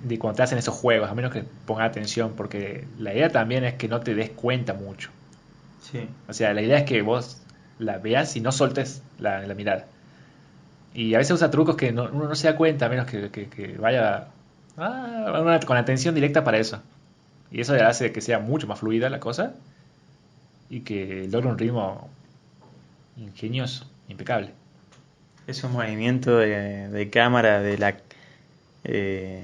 de cuando te hacen esos juegos, a menos que pongas atención, porque la idea también es que no te des cuenta mucho. Sí. O sea, la idea es que vos la veas y no soltes la mirada. Y a veces usa trucos que uno no se da cuenta, a menos que vaya con atención directa para eso. Y eso hace que sea mucho más fluida la cosa y que logre un ritmo ingenioso, impecable. Esos movimientos de cámara, eh,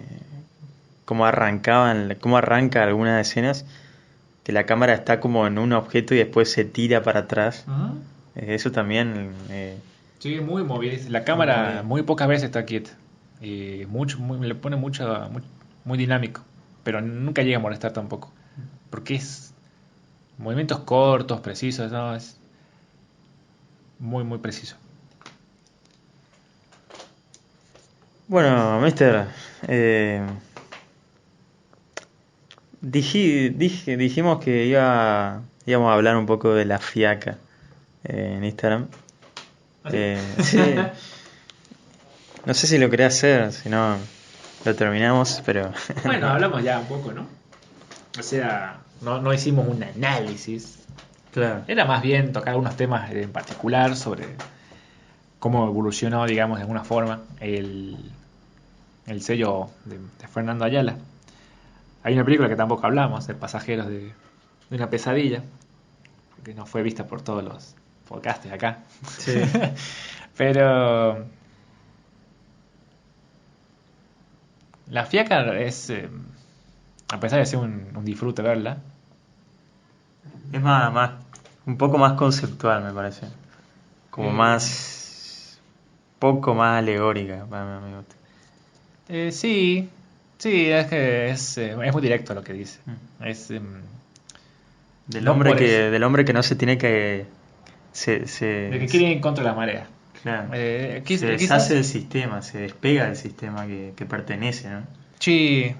cómo arranca algunas escenas, que la cámara está como en un objeto y después se tira para atrás. Ajá. Eso también. Sí, muy movida. La Muy cámara movida. muy pocas veces está quieta. Le pone muy dinámico. Pero nunca llega a molestar tampoco. Porque es movimientos cortos, precisos, ¿no? Es muy preciso. Bueno, Mister, dijimos que íbamos a hablar un poco de la fiaca en Instagram. ¿Ah, sí? Sí, no sé si lo quería hacer, si no lo terminamos, pero Bueno, hablamos ya un poco, ¿no? O sea, no hicimos un análisis. claro. Era más bien tocar algunos temas en particular sobre cómo evolucionó, digamos, de alguna forma el sello de Fernando Ayala. Hay una película que tampoco hablamos, de Pasajeros de una pesadilla, que no fue vista por todos los podcasts acá. Sí. Pero la fiaca es, a pesar de ser un disfrute verla, Es un poco más conceptual, me parece. Como poco más alegórica, para mi gusto. sí, sí, es que es muy directo lo que dice. Es, no por eso, Del hombre que no se tiene que, de que quiere ir en contra de la marea. claro, Quizás, se deshace del sistema, se despega del sistema que pertenece, ¿no? sí,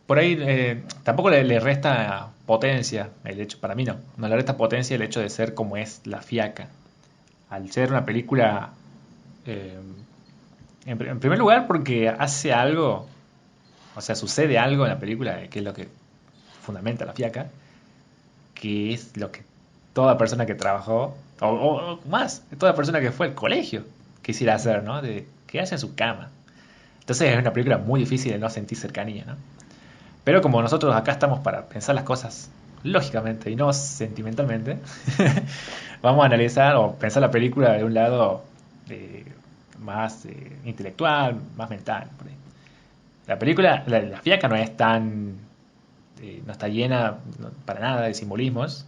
por ahí tampoco le resta potencia el hecho, para mí no le resta potencia el hecho de ser como es la fiaca. Al ser una película, eh, en primer lugar porque hace algo, o sea, sucede algo en la película que es lo que fundamenta la fiaca, que es lo que toda persona que trabajó, o más, toda persona que fue al colegio quisiera hacer, ¿no? De quedarse en su cama. Entonces es una película muy difícil de no sentir cercanía, ¿no? Pero como nosotros acá estamos para pensar las cosas lógicamente y no sentimentalmente, vamos a analizar o pensar la película de un lado más intelectual, más mental. Por ahí. La película, la fiaca no es tan... no está llena para nada de simbolismos.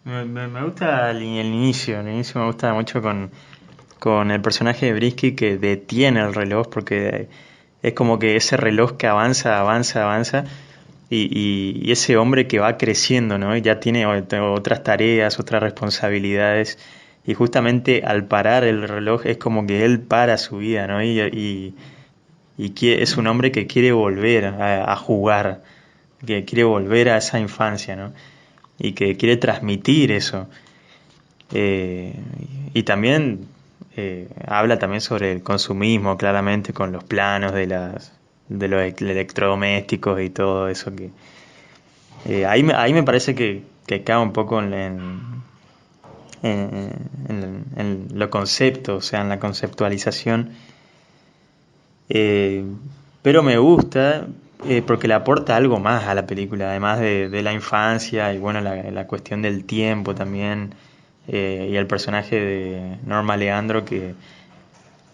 Me gusta el inicio me gusta mucho con el personaje de Brisky que detiene el reloj porque es como que ese reloj que avanza y ese hombre que va creciendo, ¿no? Y ya tiene otras tareas, otras responsabilidades y justamente al parar el reloj es como que él para su vida, ¿no? Es un hombre que quiere volver a jugar, que quiere volver a esa infancia, ¿no? y que quiere transmitir eso. Y también habla también sobre el consumismo, claramente, con los planos de los electrodomésticos y todo eso que ahí me parece que cae un poco en lo concepto, o sea, en la conceptualización. Eh, pero me gusta porque le aporta algo más a la película, además de la infancia y bueno, la cuestión del tiempo también. Y el personaje de Norma Leandro que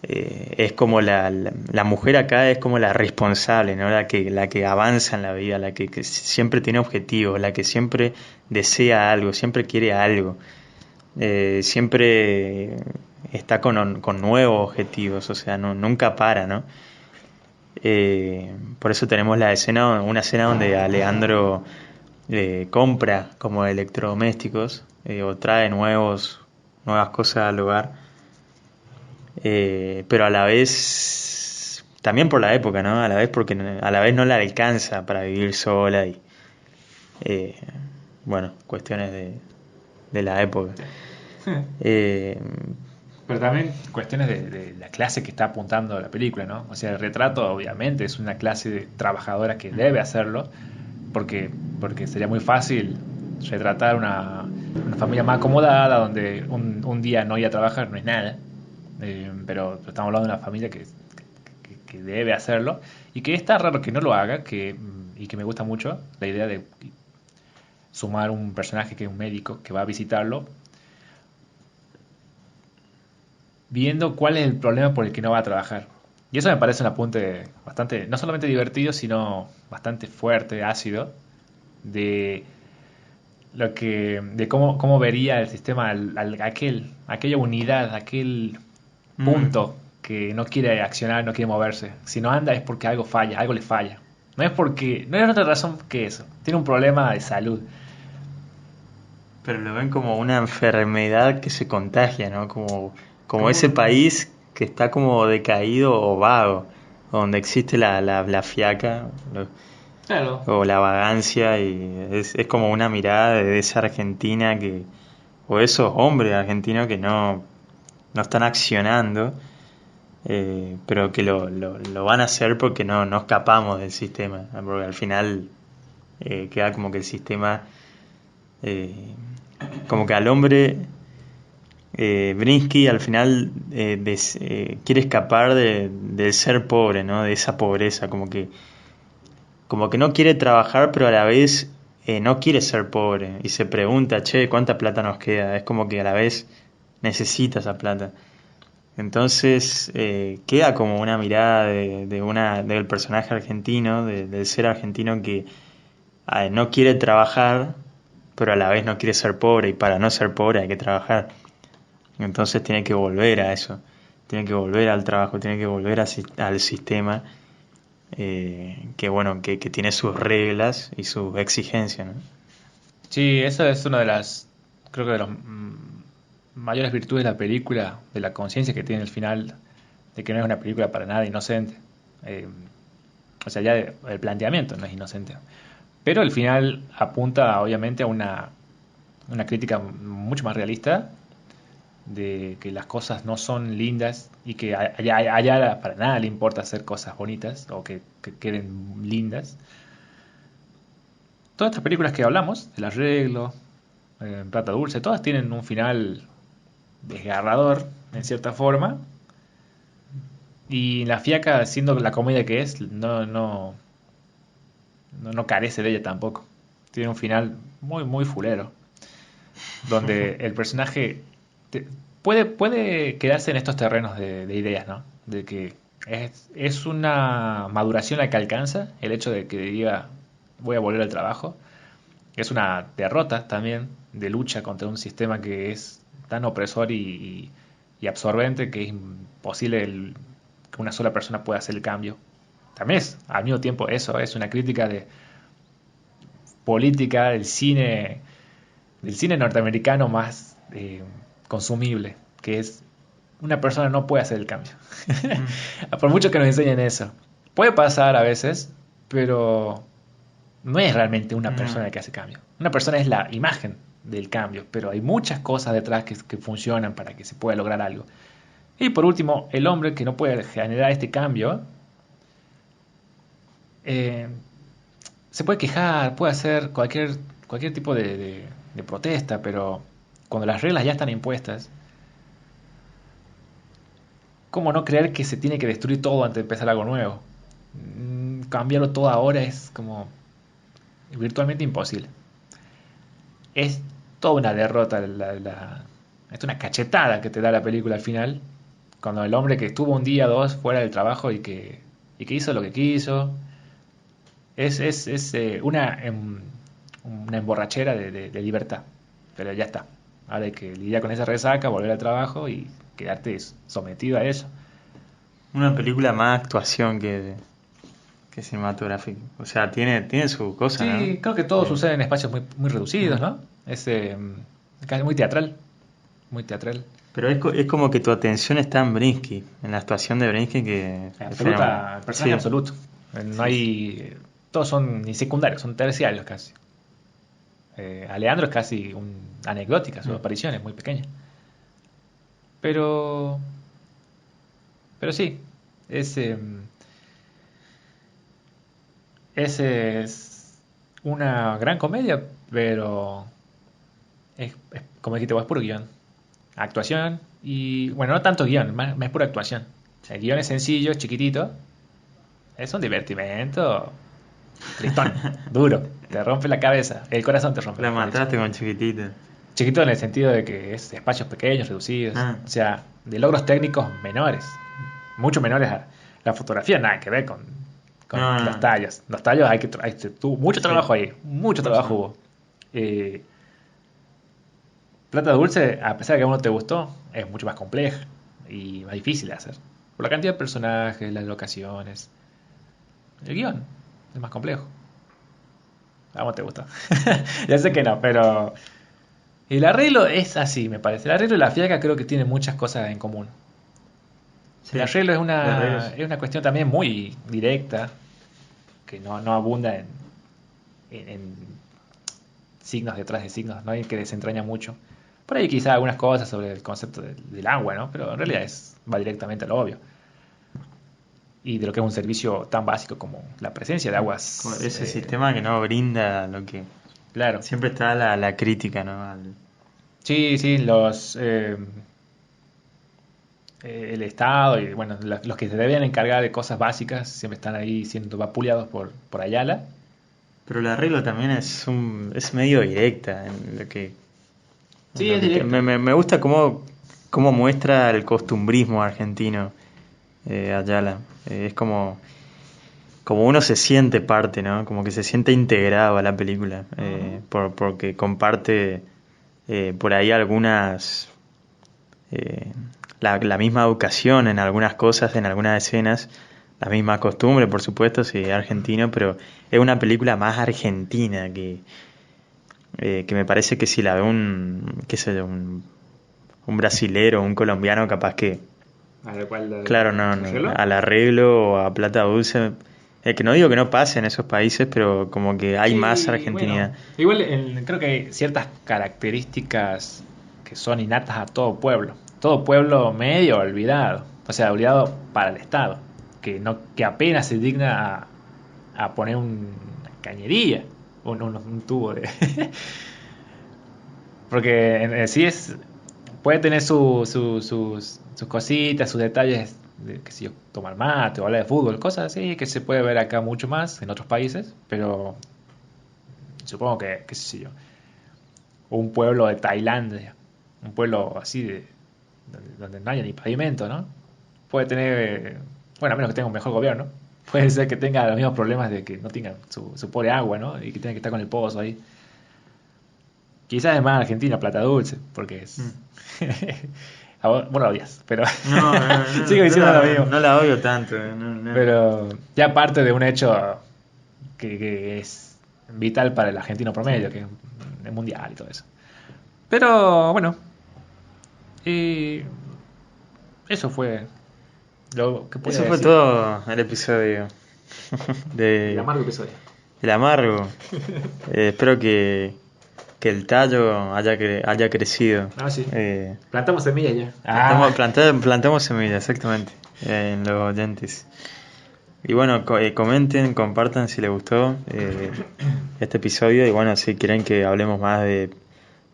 es como la mujer acá es como la responsable, ¿no? La que avanza en la vida, que siempre tiene objetivos, la que siempre desea algo, siempre quiere algo, siempre está con nuevos objetivos, o sea, nunca para, ¿no? Por eso tenemos una escena donde Alejandro compra como electrodomésticos o trae nuevas cosas al hogar, pero a la vez, también por la época, ¿no? A la vez porque a la vez no la alcanza para vivir sola y, eh, bueno, cuestiones de la época. Eh, Pero también cuestiones de la clase que está apuntando la película, ¿no? O sea, el retrato obviamente es una clase trabajadora que debe hacerlo, porque, porque sería muy fácil retratar una familia más acomodada, donde un día no ir a trabajar no es nada. Pero estamos hablando de una familia que debe hacerlo y que está raro que no lo haga, y que me gusta mucho la idea de sumar un personaje que es un médico que va a visitarlo, viendo cuál es el problema por el que no va a trabajar. Y eso me parece un apunte bastante, no solamente divertido, sino bastante fuerte, ácido, de de cómo vería el sistema aquella unidad, aquel mm, punto que no quiere accionar, no quiere moverse. Si no anda es porque algo falla, algo le falla. No es otra razón que eso. Tiene un problema de salud. pero lo ven como una enfermedad que se contagia, ¿no? Como ese ¿Cómo? país que está como decaído o vago, donde existe la fiaca Claro. o la vagancia y es como una mirada de esa Argentina o esos hombres argentinos que no están accionando, pero que lo van a hacer porque no escapamos del sistema, porque al final queda como que el sistema, eh, como que al hombre, Brinsky al final quiere escapar del ser pobre, ¿no? De esa pobreza, como que no quiere trabajar, pero a la vez no quiere ser pobre y se pregunta, che, ¿cuánta plata nos queda? Es como que a la vez necesita esa plata. Entonces queda como una mirada del personaje argentino, del ser argentino que no quiere trabajar, pero a la vez no quiere ser pobre y para no ser pobre hay que trabajar. Entonces tiene que volver a eso, tiene que volver al trabajo, tiene que volver al sistema que bueno, que tiene sus reglas y sus exigencias, ¿no? Sí, esa es una de las, creo que de las mayores virtudes de la película, de la conciencia que tiene el final, de que no es una película para nada inocente. Eh, o sea, el planteamiento no es inocente. Pero el final apunta obviamente a una crítica mucho más realista de que las cosas no son lindas y que allá para nada le importa hacer cosas bonitas o que queden lindas. Todas estas películas que hablamos, El Arreglo, Plata Dulce, todas tienen un final desgarrador en cierta forma. Y La Fiaca, siendo la comedia que es, no carece de ella tampoco. Tiene un final muy, muy fulero, donde el personaje te- puede quedarse en estos terrenos de ideas, ¿no? De que es una maduración la que alcanza el hecho de que diga voy a volver al trabajo. Es una derrota también de lucha contra un sistema que es tan opresor y absorbente que es imposible que una sola persona pueda hacer el cambio. También es al mismo tiempo eso, es una crítica de política del cine norteamericano más consumible, que es una persona no puede hacer el cambio. Mm. Por mucho que nos enseñen eso. Puede pasar a veces, pero no es realmente una persona que hace cambio. Una persona es la imagen del cambio, pero hay muchas cosas detrás que funcionan para que se pueda lograr algo. Y por último, el hombre que no puede generar este cambio, eh, se puede quejar, puede hacer cualquier tipo de protesta, pero cuando las reglas ya están impuestas, ¿cómo no creer que se tiene que destruir todo antes de empezar algo nuevo? Cambiarlo todo ahora es como virtualmente imposible. Es toda una derrota, es una cachetada que te da la película al final, cuando el hombre que estuvo un día o dos fuera del trabajo y que hizo lo que quiso, es una emborrachera de libertad, pero ya está. Ahora hay que lidiar con esa resaca, volver al trabajo y quedarte sometido a eso. Una película más actuación que cinematográfica. O sea, tiene su cosa, ¿no? Sí, creo que todo Eh, sucede en espacios muy reducidos, mm. ¿no? Es casi muy teatral, muy teatral. Pero es como que tu atención está en Brinsky, en la actuación de Brinsky, que es fenomenal. Absoluta, el personaje Sí, absoluto. No sí, sí. hay. Todos son ni secundarios, son terciarios casi. Alejandro es casi anecdótica, su Mm. aparición es muy pequeña. Pero. Pero sí, es. Es una gran comedia, pero. Como dijiste vos, es puro guión. Actuación y. Bueno, no tanto guión, más pura actuación. El guión es sencillo, chiquitito. Es un divertimento tristón, duro. Te rompe la cabeza. El corazón te rompe, La mejor dicho. mataste con chiquitita. Chiquito en el sentido de que es espacios pequeños, reducidos. Ah, O sea, de logros técnicos menores. Mucho menores a la fotografía, nada que ver con no, los no, no. tallos. Los tallos tuvo mucho Sí, trabajo ahí. Mucho trabajo mucho. hubo. Eh, Plata Dulce, a pesar de que a uno te gustó, es mucho más compleja y más difícil de hacer. Por la cantidad de personajes, las locaciones. El guión es más complejo. A vos te gustó. Ya sé que no, pero el arreglo es así, me parece. El arreglo y la fiaca creo que tienen muchas cosas en común. El Sí, arreglo es de una, arreglos. es una cuestión también muy directa, que no abunda en signos detrás de signos, no hay que desentraña mucho. Por ahí quizá algunas cosas sobre el concepto del agua, ¿no? Pero en realidad va directamente a lo obvio. Y de lo que es un servicio tan básico como la presencia de Como aguas. ese sistema que no brinda lo que... Claro. Siempre está la crítica, ¿no? Sí, sí, el Estado y bueno, los que se debían encargar de cosas básicas siempre están ahí siendo vapuleados por Ayala. Pero el arreglo también es medio directa en Sí, lo es que directa. me gusta cómo muestra el costumbrismo argentino, Ayala. Es como uno se siente parte, ¿no? Como que se siente integrado a la película, Ujú. porque comparte por ahí algunas, eh, la misma educación en algunas cosas, en algunas escenas, la misma costumbre, por supuesto, si es argentino, pero es una película más argentina que me parece que si la ve qué sé yo, un brasilero, un colombiano, capaz que, A ver cuál claro, el arreglo. al arreglo o a Plata Dulce, que no digo que no pase en esos países, pero como que hay más Sí, argentinidad. bueno. Igual creo que hay ciertas características que son innatas a todo pueblo. Todo pueblo medio olvidado. O sea, olvidado para el Estado. Que apenas se digna a poner una cañería. Un tubo de. Porque en sí puede tener sus cositas, sus detalles, de, qué sé yo, tomar mate o hablar de fútbol, cosas así que se puede ver acá mucho más en otros países, pero supongo que, qué sé yo, un pueblo de Tailandia, un pueblo así donde no haya ni pavimento, ¿no? Puede tener, bueno, a menos que tenga un mejor gobierno, puede ser que tenga los mismos problemas de que no tenga su pobre agua, ¿no? Y que tenga que estar con el pozo ahí. Quizás es más Argentina, Plata Dulce, porque Mm. es. Vos la odias, pero No, no, sigo no, diciendo lo mismo. no la odio tanto. No, no. Pero ya parte de un hecho que es vital para el argentino Sí. promedio, que es el mundial y todo eso. Pero bueno, y eso fue lo que pude Eso fue decir todo el episodio del de amargo episodio. el amargo. Espero que el tallo haya crecido. Ah, sí. Eh, Plantamos semillas ya. plantamos semillas, exactamente, en los oyentes. Y bueno, comenten, compartan si les gustó este episodio. Y bueno, si quieren que hablemos más de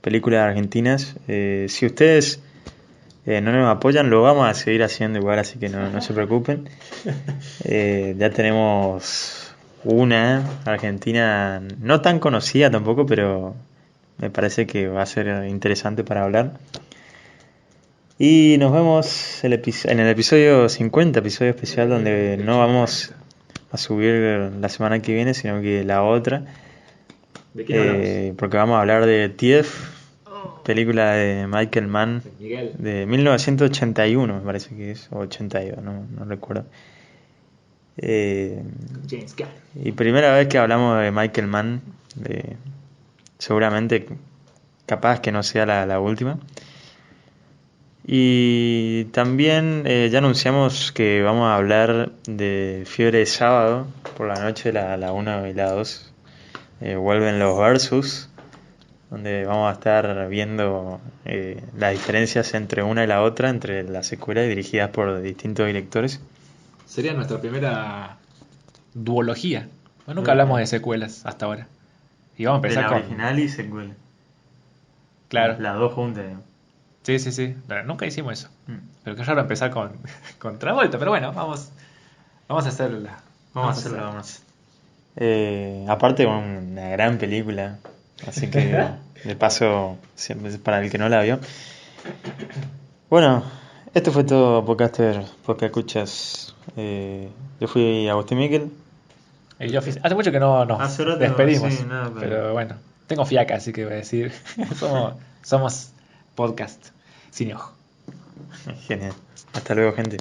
películas argentinas. Si ustedes no nos apoyan, lo vamos a seguir haciendo igual, así que no se preocupen. Ya tenemos una argentina no tan conocida tampoco, pero me parece que va a ser interesante para hablar. Y nos vemos en el episodio 50, episodio especial, donde no vamos a subir la semana que viene, sino que la otra. ¿De quién hablamos? Porque vamos a hablar de TIEF, película de Michael Mann Miguel. de 1981, me parece que es, o 82, no recuerdo. James Gunn. Y primera vez que hablamos de Michael Mann, seguramente capaz que no sea la última. Y también ya anunciamos que vamos a hablar de Fiebre de Sábado por la noche, la 1 y la 2. Vuelven los versus, donde vamos a estar viendo las diferencias entre una y la otra, entre las secuelas dirigidas por distintos directores. Sería nuestra primera duología. Bueno, nunca hablamos de secuelas hasta ahora. Y vamos a De empezar la con. original y secuela. Claro. Las dos juntas. Sí. Nunca hicimos eso. Pero que raro empezar con Travolta. Pero bueno, vamos a hacerla. Vamos a hacerlo. Aparte, una gran película. Así que, de paso, siempre para el que no la vio. Bueno, esto fue todo, podcaster, podcast escuchas. Yo fui Agustín Miquel. Y yo, hace mucho que no nos Hace rato, despedimos. sí, no, pero bueno, tengo fiaca, así que voy a decir. somos podcast sin ojo. Genial. Hasta luego, gente.